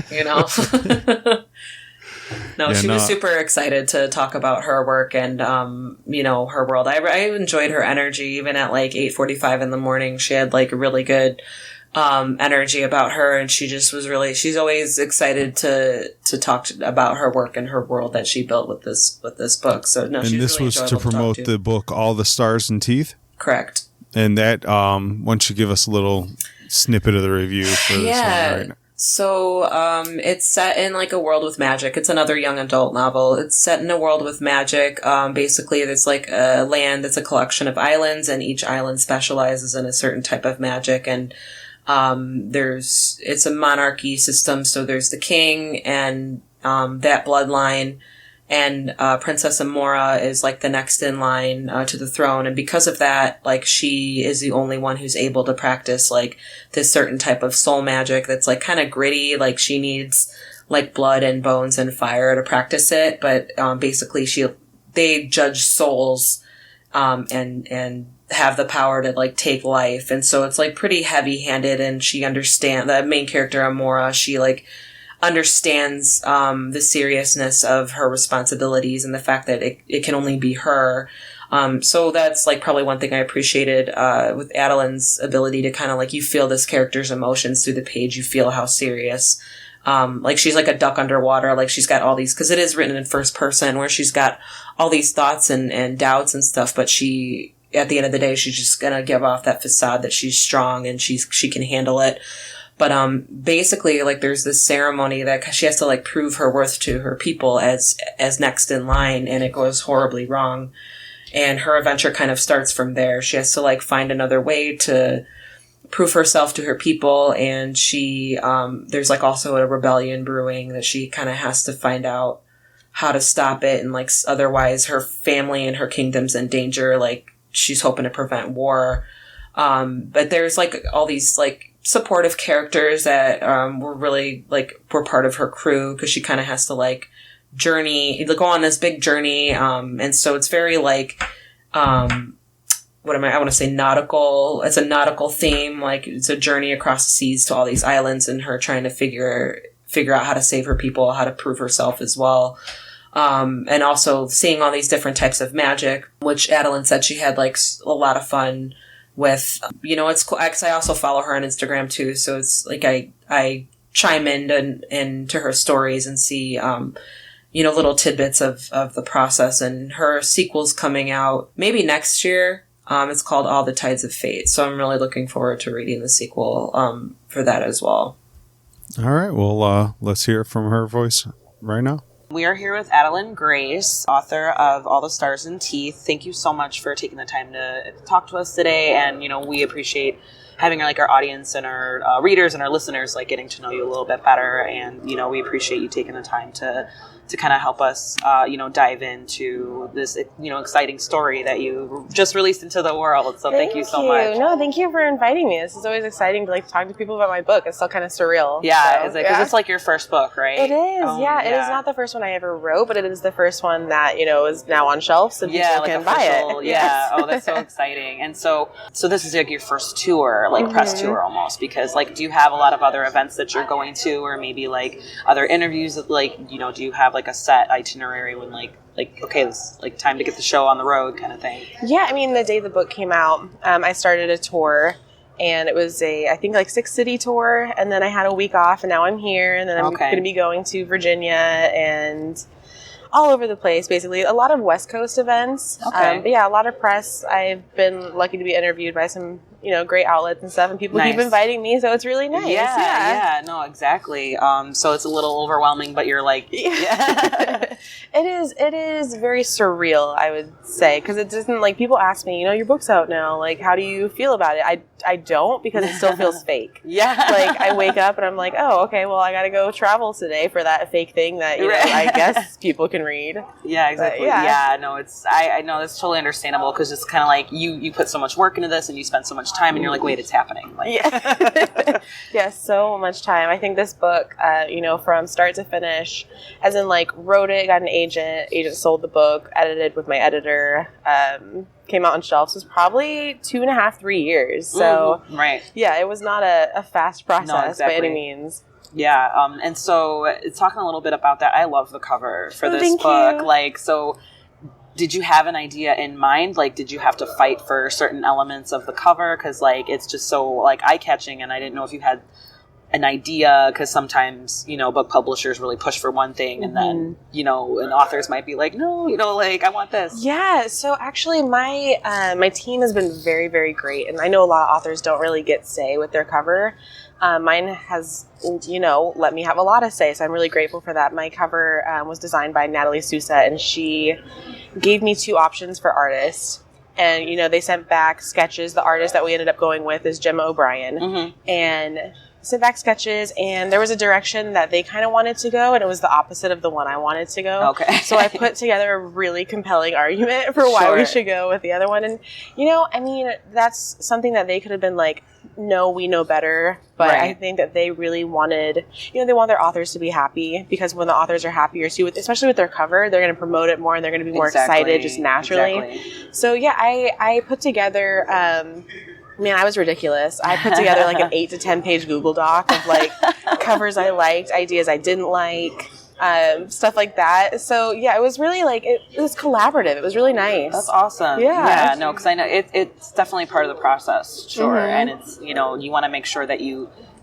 No, she was super excited to talk about her work and, her world. I enjoyed her energy. Even at like 8:45 in the morning, she had like a really good energy about her. And she just was she's always excited to talk about her work and her world that she built with this book. So no, and this was to promote the book, All the Stars and Teeth? Correct. And that, why don't you give us a little snippet of the review for this one right now. So, it's set in like a world with magic. It's another young adult novel. It's set in a world with magic. Basically, there's like a land that's a collection of islands, and each island specializes in a certain type of magic. And it's a monarchy system. So there's the king and that bloodline, and Princess Amora is like the next in line to the throne. And because of that, like, she is the only one who's able to practice like this certain type of soul magic that's like kind of gritty. Like, she needs like blood and bones and fire to practice it. But basically they judge souls and have the power to like take life. And so it's like pretty heavy handed, and the main character Amora, she like understands the seriousness of her responsibilities and the fact that it can only be her. So that's like probably one thing I appreciated with Adalyn's ability to kind of like, you feel this character's emotions through the page. You feel how serious. Like, she's like a duck underwater. Like, she's got all these, because it is written in first person, where she's got all these thoughts and doubts and stuff, but at the end of the day, she's just gonna give off that facade that she's strong and she can handle it. But basically, like, there's this ceremony that she has to like prove her worth to her people as next in line, and it goes horribly wrong. And her adventure kind of starts from there. She has to like find another way to prove herself to her people, and there's like also a rebellion brewing that she kind of has to find out how to stop it, and like otherwise her family and her kingdom's in danger. Like, she's hoping to prevent war. But there's like all these like supportive characters that were part of her crew, because she kind of has to like go on this big journey. And so it's very like I want to say nautical. It's a nautical theme. Like, it's a journey across the seas to all these islands, and her trying to figure out how to save her people, how to prove herself as well. And also seeing all these different types of magic, which Adalyn said she had like a lot of fun with. It's cool, because I also follow her on Instagram too. So it's like I chime into her stories and see, little tidbits of the process. And her sequel's coming out maybe next year. It's called All the Tides of Fate. So I'm really looking forward to reading the sequel for that as well. All right. Well, let's hear it from her voice right now. We are here with Adalyn Grace, author of All the Stars and Teeth. Thank you so much for taking the time to talk to us today. And, we appreciate having our audience and our readers and our listeners like getting to know you a little bit better. And, we appreciate you taking the time to kind of help us, dive into this, exciting story that you just released into the world. So thank you so much. No, thank you for inviting me. This is always exciting to talk to people about my book. It's still kind of surreal. Yeah, so, it's like your first book, right? It is. It is not the first one I ever wrote, but it is the first one that is now on shelves so people can buy it. Yeah. Yes. Oh, that's so exciting. And so this is like your first tour, press tour almost, because do you have a lot of other events that you're going to, or maybe other interviews that do you have a set itinerary when okay, this time to get the show on the road kind of thing? Yeah, I mean, the day the book came out, I started a tour, and it was I think 6-city tour, and then I had a week off, and now I'm here, and then I'm going to be going to Virginia and all over the place, basically. A lot of West Coast events. But yeah, a lot of press. I've been lucky to be interviewed by some, great outlets and stuff, and people keep inviting me, so it's really nice. Yeah, no, exactly. So it's a little overwhelming, but you're yeah. It is very surreal, I would say, because it doesn't, people ask me, your book's out now, how do you feel about it? I don't, because it still feels fake. Yeah. I wake up and I'm like, oh, okay, well, I gotta go travel today for that fake thing that, I guess people can read. Yeah, exactly. Yeah, no, I know that's totally understandable, because it's kind of you put so much work into this and you spend so much time and you're like, wait, it's happening. Yeah, so much time. I think this book, from start to finish, as in wrote it, got an agent sold the book, edited with my editor, came out on shelves, was probably 2.5, 3 years. So right. Yeah, it was not a fast process by any means. Yeah, and so talking a little bit about that, I love the cover for this book. You. So did you have an idea in mind? Did you have to fight for certain elements of the cover? Because it's just so eye-catching, and I didn't know if you had an idea, because sometimes, you know, book publishers really push for one thing, and then, you know, and authors might be like, no, you know, like, I want this. Yeah, so actually my team has been very, very great, and I know a lot of authors don't really get say with their cover. Mine has, you know, let me have a lot of say, so I'm really grateful for that. My cover was designed by Natalie Sousa, and she gave me 2 options for artists. And, you know, they sent back sketches. The artist that we ended up going with is Gemma O'Brien. And sent back sketches, and there was a direction that they kind of wanted to go, and it was the opposite of the one I wanted to go. Okay. So I put together a really compelling argument for why we should go with the other one. And, you know, I mean, that's something that they could have been like, no, we know better. But I think that they really wanted, you know, they want their authors to be happy, because when the authors are happier too, especially with their cover, they're going to promote it more, and they're going to be more excited just naturally. So yeah, I put together, man, I was ridiculous. I put together like an 8 to 10 page Google Doc of like covers I liked, ideas I didn't like, stuff like that. So yeah, it was really like, it was collaborative. It was really nice. That's awesome. Yeah, no, because I know it's definitely part of the process, sure. And it's, you know, you want to make sure that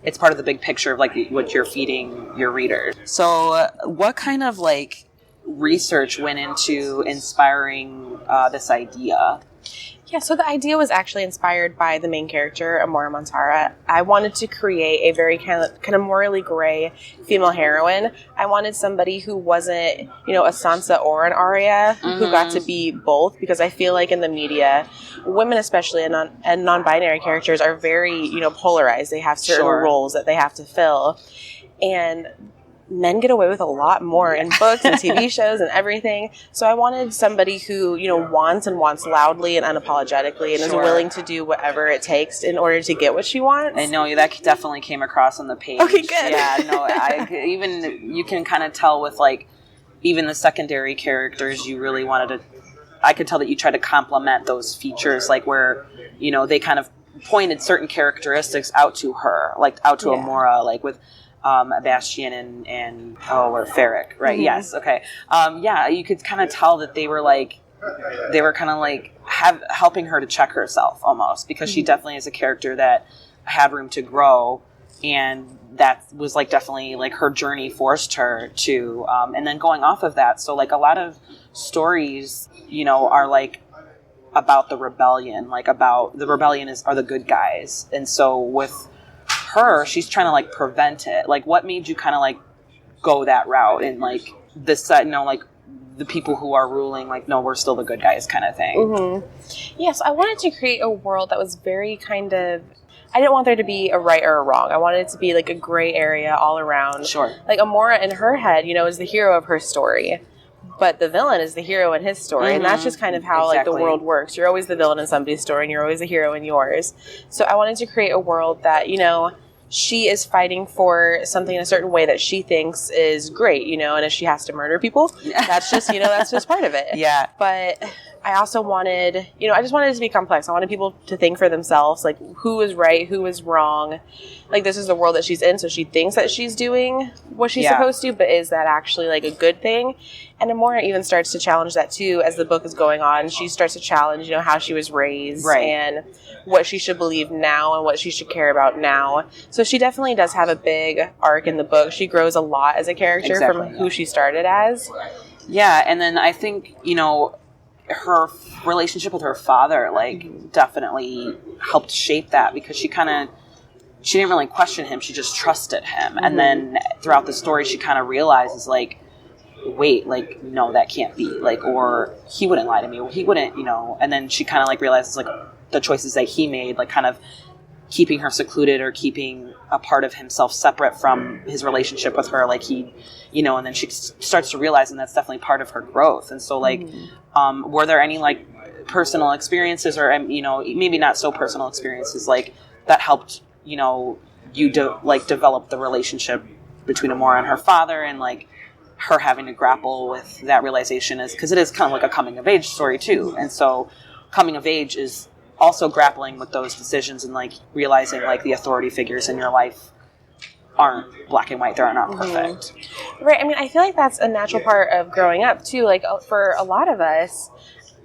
it's part of the big picture of like what you're feeding your readers. So what kind of like research went into inspiring this idea? Yeah, so the idea was actually inspired by the main character, Amora Montara. I wanted to create a very kind of morally gray female heroine. I wanted somebody who wasn't, you know, a Sansa or an Arya, who got to be both, because I feel like in the media, women especially and non-binary characters are very, you know, polarized. They have certain roles that they have to fill. And men get away with a lot more in books and TV shows and everything. So I wanted somebody who, you know, wants loudly and unapologetically, and is willing to do whatever it takes in order to get what she wants. I know that definitely came across on the page. Okay, good. Yeah, no, even you can kind of tell with like even the secondary characters, you really wanted to. I could tell that you tried to complement those features, like where, you know, they kind of pointed certain characteristics out to her, like out to Amora, like with Bastian and or Ferric, right? Yes, okay. Yeah, you could kind of tell that they were kind of like helping her to check herself almost, because she definitely is a character that had room to grow, and that was like definitely like her journey forced her to, and then going off of that, so like a lot of stories, you know, are like about the rebellion, like about the rebellion are the good guys, and so with her, she's trying to like prevent it. Like, what made you kind of like go that route, and like this, you know, like the people who are ruling, like, no, we're still the good guys kind of thing. Yes, I wanted to create a world that was very kind of, I didn't want there to be a right or a wrong. I wanted it to be like a gray area all around. Sure. Like Amora in her head, you know, is the hero of her story, but the villain is the hero in his story. And that's just kind of how like the world works. You're always the villain in somebody's story, and you're always the hero in yours. So I wanted to create a world that, you know, she is fighting for something in a certain way that she thinks is great, you know, and if she has to murder people, that's just, you know, that's just part of it. Yeah. But I also wanted, you know, I just wanted it to be complex. I wanted people to think for themselves, like, who is right, who is wrong. Like, this is the world that she's in, so she thinks that she's doing what she's supposed to, but is that actually, like, a good thing? And Amora even starts to challenge that, too, as the book is going on. She starts to challenge, you know, how she was raised and what she should believe now and what she should care about now. So she definitely does have a big arc in the book. She grows a lot as a character from who she started as. Yeah, and then I think, you know, her relationship with her father, like, definitely helped shape that, because she didn't really question him. She just trusted him. And then throughout the story, she kind of realizes, like, wait, like, no, that can't be. Like, or he wouldn't lie to me, or he wouldn't, you know. And then she kind of, like, realizes, like, the choices that he made, like, kind of keeping her secluded or keeping a part of himself separate from his relationship with her. Like, he, you know, and then she starts to realize, and that's definitely part of her growth. And so, like, were there any, like, personal experiences, or, you know, maybe not so personal experiences, like, that helped, you know, you develop the relationship between Amora and her father, and, like, her having to grapple with that realization, is because it is kind of like a coming of age story too. And so coming of age is also grappling with those decisions, and like realizing like the authority figures in your life aren't black and white. They're not perfect. Right. I mean, I feel like that's a natural part of growing up too. Like, for a lot of us,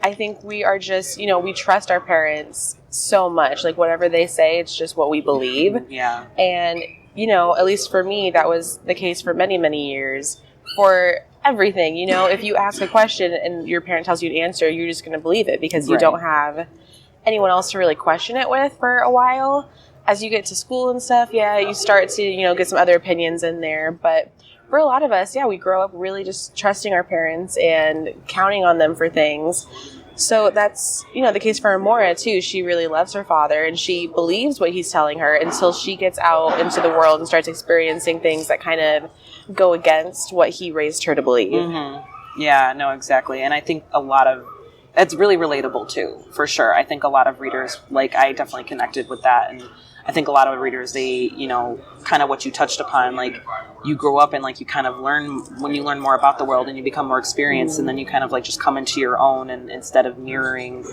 I think we are just, you know, we trust our parents so much. Like, whatever they say, it's just what we believe. Yeah. And at least for me, that was the case for many, many years for everything. If you ask a question and your parent tells you an answer, you're just going to believe it because you don't have anyone else to really question it with for a while. As you get to school and stuff, you start to, get some other opinions in there. But for a lot of us, we grow up really just trusting our parents and counting on them for things. So that's, the case for Amora, too. She really loves her father, and she believes what he's telling her until she gets out into the world and starts experiencing things that kind of go against what he raised her to believe. Mm-hmm. Yeah, no, exactly. And I think it's really relatable, too, for sure. I think a lot of readers, I definitely connected with that. And I think a lot of readers, they, kind of what you touched upon, you grow up and, you kind of learn, when you learn more about the world and you become more experienced, and then you kind of, just come into your own, and instead of mirroring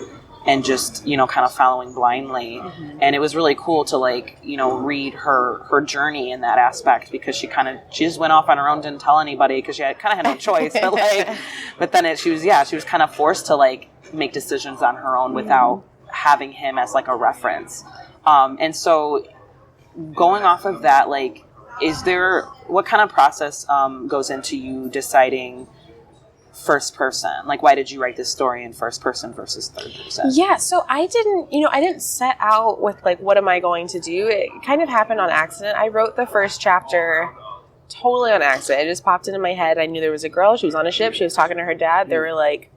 and just, kind of following blindly. Mm-hmm. And it was really cool to, read her journey in that aspect, because she just went off on her own, didn't tell anybody, because she kind of had no choice. But then she was kind of forced to, make decisions on her own without having him as, a reference. And so going off of that, what kind of process goes into you deciding first person? Why did you write this story in first person versus third person? Yeah, so I didn't set out with what am I going to do? It kind of happened on accident. I wrote the first chapter totally on accident. It just popped into my head. I knew there was a girl. She was on a ship. She was talking to her dad. They were like,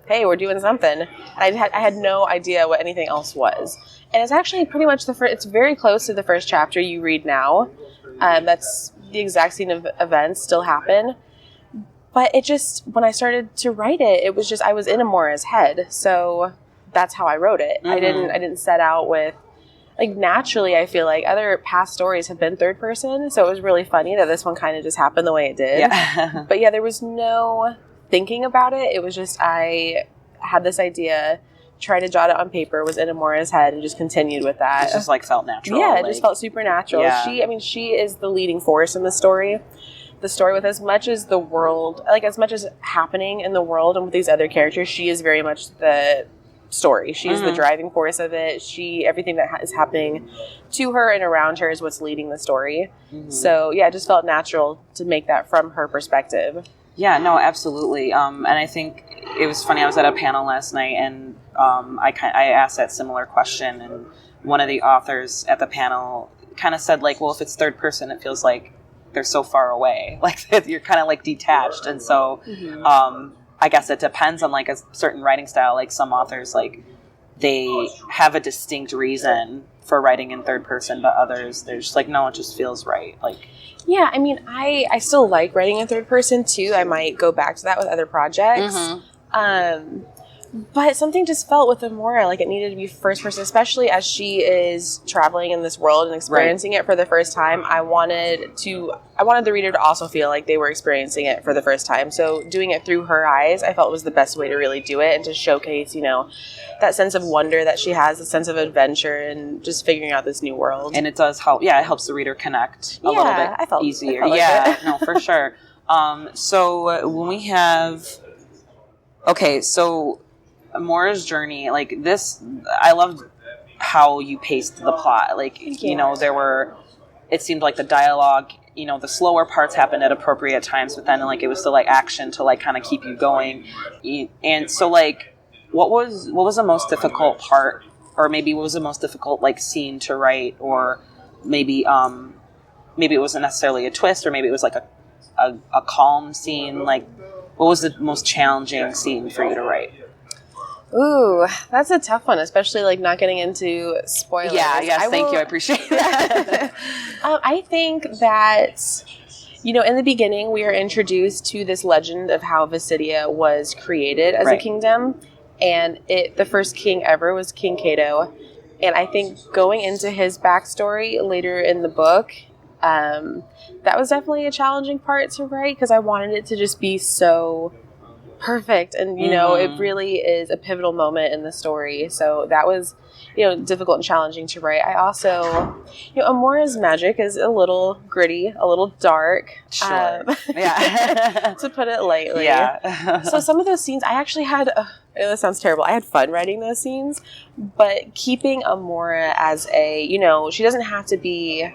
hey, we're doing something. I had no idea what anything else was. And it's actually pretty much it's very close to the first chapter you read now. That's the exact scene of events still happen. But it just, when I started to write it, it was just, I was in Amora's head. So that's how I wrote it. Mm-hmm. I didn't set out with, naturally, I feel like other past stories have been third person. So it was really funny that this one kind of just happened the way it did. Yeah. But there was no thinking about it. It was just, I had this idea, tried to jot it on paper, was in Amora's head, and just continued with that. It just felt natural. Yeah, it just felt supernatural. Yeah. She is the leading force in the story. The story, with as much as the world, as much as happening in the world and with these other characters, she is very much the story. She's the driving force of it. Everything that is happening to her and around her is what's leading the story. Mm-hmm. So it just felt natural to make that from her perspective. Yeah, no, absolutely. And I think it was funny. I was at a panel last night, and I asked that similar question, and one of the authors at the panel kind of said, well, if it's third person, it feels like they're so far away, you're kind of detached. And so I guess it depends on a certain writing style. Some authors, they have a distinct reason for writing in third person, but others, they're just no, it just feels right. Yeah, I still like writing in third person too. I might go back to that with other projects. Mm-hmm. But something just felt with Amora it needed to be first person, especially as she is traveling in this world and experiencing it for the first time. I wanted the reader to also feel like they were experiencing it for the first time. So doing it through her eyes, I felt was the best way to really do it, and to showcase, that sense of wonder that she has, a sense of adventure, and just figuring out this new world. And it does help. Yeah, it helps the reader connect a little bit easier. No, for sure. So when we have, so Amora's journey, this, I loved how you paced the plot. It seemed like the dialogue, the slower parts happened at appropriate times, but then it was still action to kind of keep you going. And so what was the most difficult part, or maybe what was the most difficult scene to write, or maybe it wasn't necessarily a twist, or maybe it was a calm scene. What was the most challenging scene for you to write? Ooh, that's a tough one, especially not getting into spoilers. Yeah, thank you. I appreciate that. I think that, in the beginning, we are introduced to this legend of how Visidia was created as a kingdom. And the first king ever was King Cato. And I think going into his backstory later in the book, that was definitely a challenging part to write, because I wanted it to just be so perfect, and it really is a pivotal moment in the story. So that was difficult and challenging to write. I also, Amora's magic is a little gritty, a little dark, to put it lightly. So some of those scenes I actually had, this sounds terrible, I had fun writing those scenes, but keeping Amora as she doesn't have to be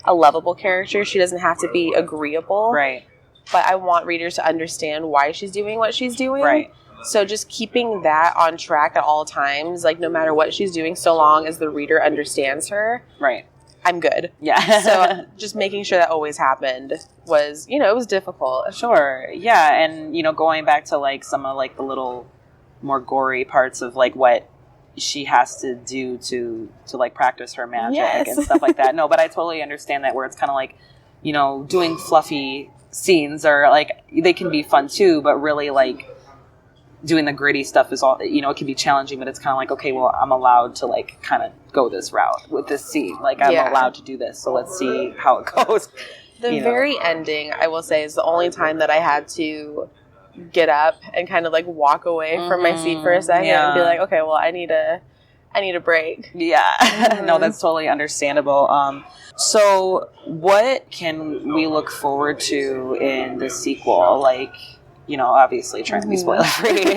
a lovable character. She doesn't have to be agreeable. Right. But I want readers to understand why she's doing what she's doing. Right. So just keeping that on track at all times, like no matter what she's doing, so long as the reader understands her. Right. I'm good. Yeah. So just making sure that always happened was, it was difficult. Sure. Yeah. And, going back to like some of like the little more gory parts of like what she has to do to like practice her magic and stuff like that. No, but I totally understand that, where it's kind of like, doing fluffy scenes are like, they can be fun too, but really like doing the gritty stuff is all, it can be challenging, but it's kind of like, okay, well, I'm allowed to like kind of go this route with this scene. Like I'm allowed to do this. So let's see how it goes. The very ending, I will say, is the only time that I had to get up and kind of like walk away from my seat for a second and be like, okay, well, I need a break. Yeah. No, that's totally understandable. So what can we look forward to in the sequel? Like, obviously trying to be spoiler free.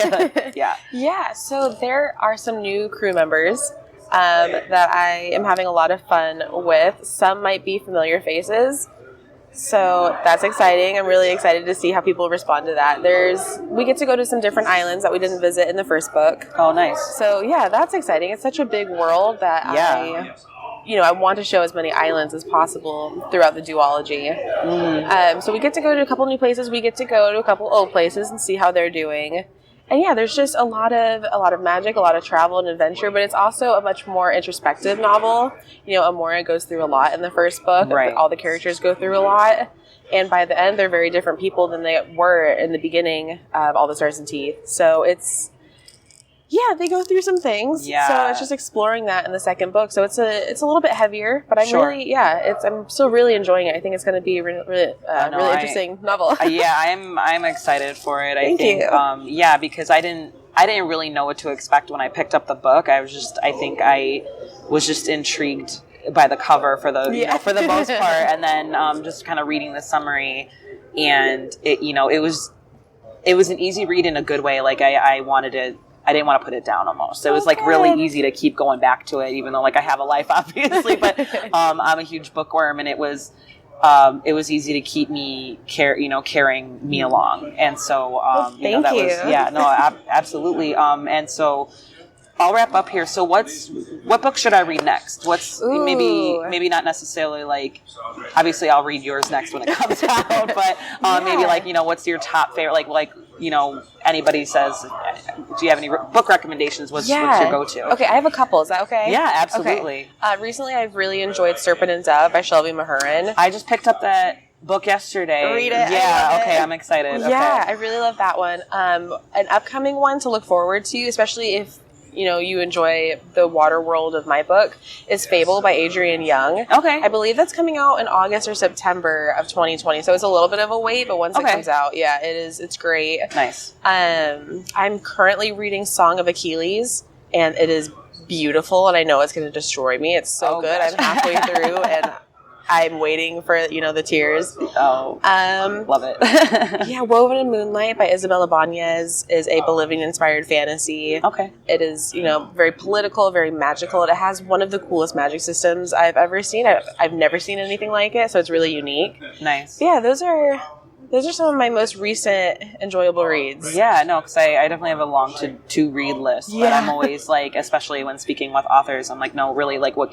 Yeah. Yeah. So there are some new crew members that I am having a lot of fun with. Some might be familiar faces. So that's exciting. I'm really excited to see how people respond to that. We get to go to some different islands that we didn't visit in the first book. Oh, nice. So yeah, that's exciting. It's such a big world that I want to show as many islands as possible throughout the duology. So we get to go to a couple new places. We get to go to a couple old places and see how they're doing. And yeah, there's just a lot of magic, a lot of travel and adventure, but it's also a much more introspective novel. Amora goes through a lot in the first book. Right. All the characters go through a lot. And by the end, they're very different people than they were in the beginning of All the Stars and Teeth. So they go through some things. Yeah. So it's just exploring that in the second book. So it's a little bit heavier, but I'm still really enjoying it. I think it's going to be a really interesting novel. I'm excited for it. Thank you. Because I didn't really know what to expect when I picked up the book. I was just intrigued by the cover for the for the most part, and then just kind of reading the summary, and it was an easy read in a good way. Like I didn't want to put it down almost. It was like really easy to keep going back to it, even though like I have a life obviously, but I'm a huge bookworm, and it was easy to keep me carrying me along. And so thank you. Absolutely. And so I'll wrap up here. So what book should I read next? Maybe not necessarily like, obviously I'll read yours next when it comes out, but maybe like, what's your top favorite, like anybody says, do you have any book recommendations? What's your go-to? Okay, I have a couple. Is that okay? Yeah, absolutely. Okay. Recently I've really enjoyed Serpent and Dove by Shelby Mahurin. I just picked up that book yesterday. Read it. Yeah, okay, I'm excited. Yeah, I really love that one. An upcoming one to look forward to, especially if you enjoy the water world of my book, is Fable by Adrienne Young. Okay. I believe that's coming out in August or September of 2020. So it's a little bit of a wait, but once it comes out, it is. It's great. Nice. I'm currently reading Song of Achilles, and it is beautiful, and I know it's going to destroy me. It's so good. Gosh. I'm halfway through, and I'm waiting for, the tears. Oh, love it. Yeah, Woven in Moonlight by Isabella Banez is a Bolivian-inspired fantasy. Okay. It is, very political, very magical. It has one of the coolest magic systems I've ever seen. I've never seen anything like it, so it's really unique. Nice. Yeah, those are some of my most recent enjoyable reads. Yeah, no, because I definitely have a long to read list. But I'm always like, especially when speaking with authors, I'm like, no, really, like, what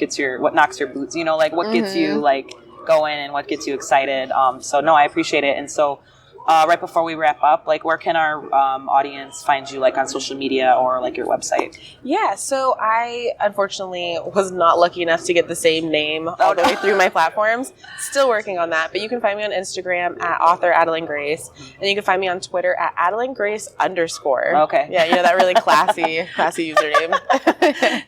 knocks your boots? Like, what gets you like going and what gets you excited? So no, I appreciate it. And so right before we wrap up, like, where can our audience find you, like, on social media or like your website? Yeah, so I unfortunately was not lucky enough to get the same name all the way through my platforms. Still working on that, but you can find me on Instagram at author Adeline Grace, and you can find me on Twitter at Adeline Grace _ Okay. Yeah, that really classy username.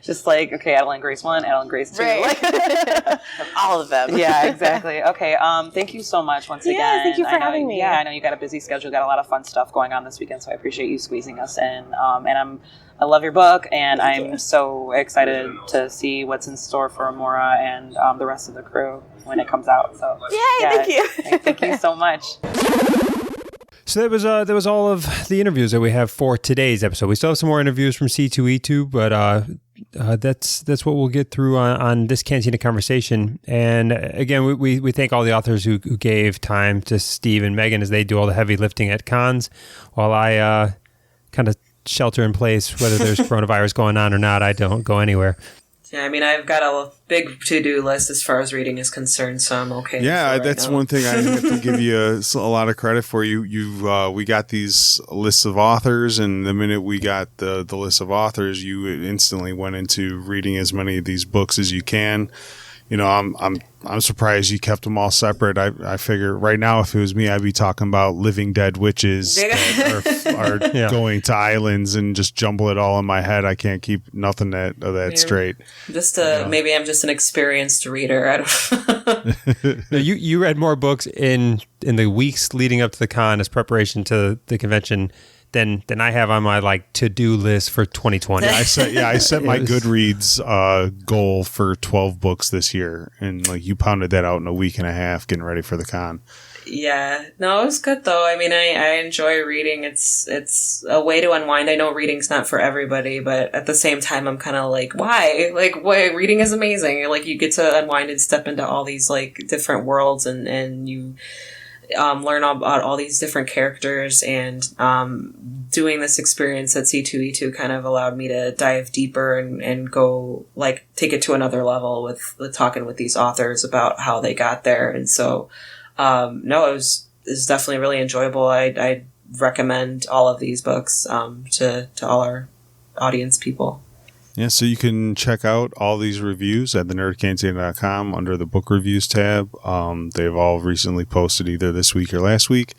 Just like, okay, Adeline Grace 1, Adeline Grace 2. Right. All of them. Yeah, exactly. Okay, thank you so much once again. Yeah, thank you for having me. Yeah, I know you got a busy schedule, got a lot of fun stuff going on this weekend, so I appreciate you squeezing us in. And I love your book, and I'm so excited to see what's in store for Amora and the rest of the crew when it comes out. So thank you. Thank you so much. So that was all of the interviews that we have for today's episode. We still have some more interviews from C2E2, but that's what we'll get through on this Cantina Conversation. And again, we thank all the authors who gave time to Steve and Megan as they do all the heavy lifting at cons, while I kind of shelter in place. Whether there's coronavirus going on or not, I don't go anywhere. Yeah, I mean, I've got a big to-do list as far as reading is concerned, so I'm okay. Yeah, that's one thing I have to give you a lot of credit for. We got these lists of authors, and the minute we got the list of authors, you instantly went into reading as many of these books as you can. I'm surprised you kept them all separate. I figure right now, if it was me, I'd be talking about living dead witches that are going to islands and just jumble it all in my head. I can't keep nothing of that straight. Maybe I'm just an experienced reader. I don't. No, you read more books in the weeks leading up to the con as preparation to the convention than I have on my to-do list for 2020. I set my Goodreads goal for 12 books this year, and you pounded that out in a week and a half getting ready for the con. Yeah, no, it was good though. I mean, I enjoy reading. It's a way to unwind. I know reading's not for everybody, but at the same time, I'm kind of why? Why reading is amazing. You get to unwind and step into all these different worlds, and you learn about all these different characters, and doing this experience at C2E2 kind of allowed me to dive deeper and go take it to another level with talking with these authors about how they got there. And so it was definitely really enjoyable. I recommend all of these books to all our audience people. Yeah, so you can check out all these reviews at thenerdcantina.com under the book reviews tab. They've all recently posted either this week or last week,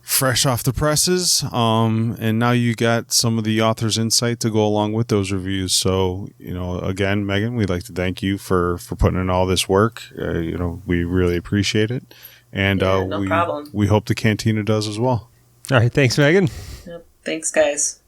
fresh off the presses. And now you got some of the author's insight to go along with those reviews. So, again, Megan, we'd like to thank you for putting in all this work. We really appreciate it. And no problem. We hope the Cantina does as well. All right. Thanks, Megan. Yep. Thanks, guys.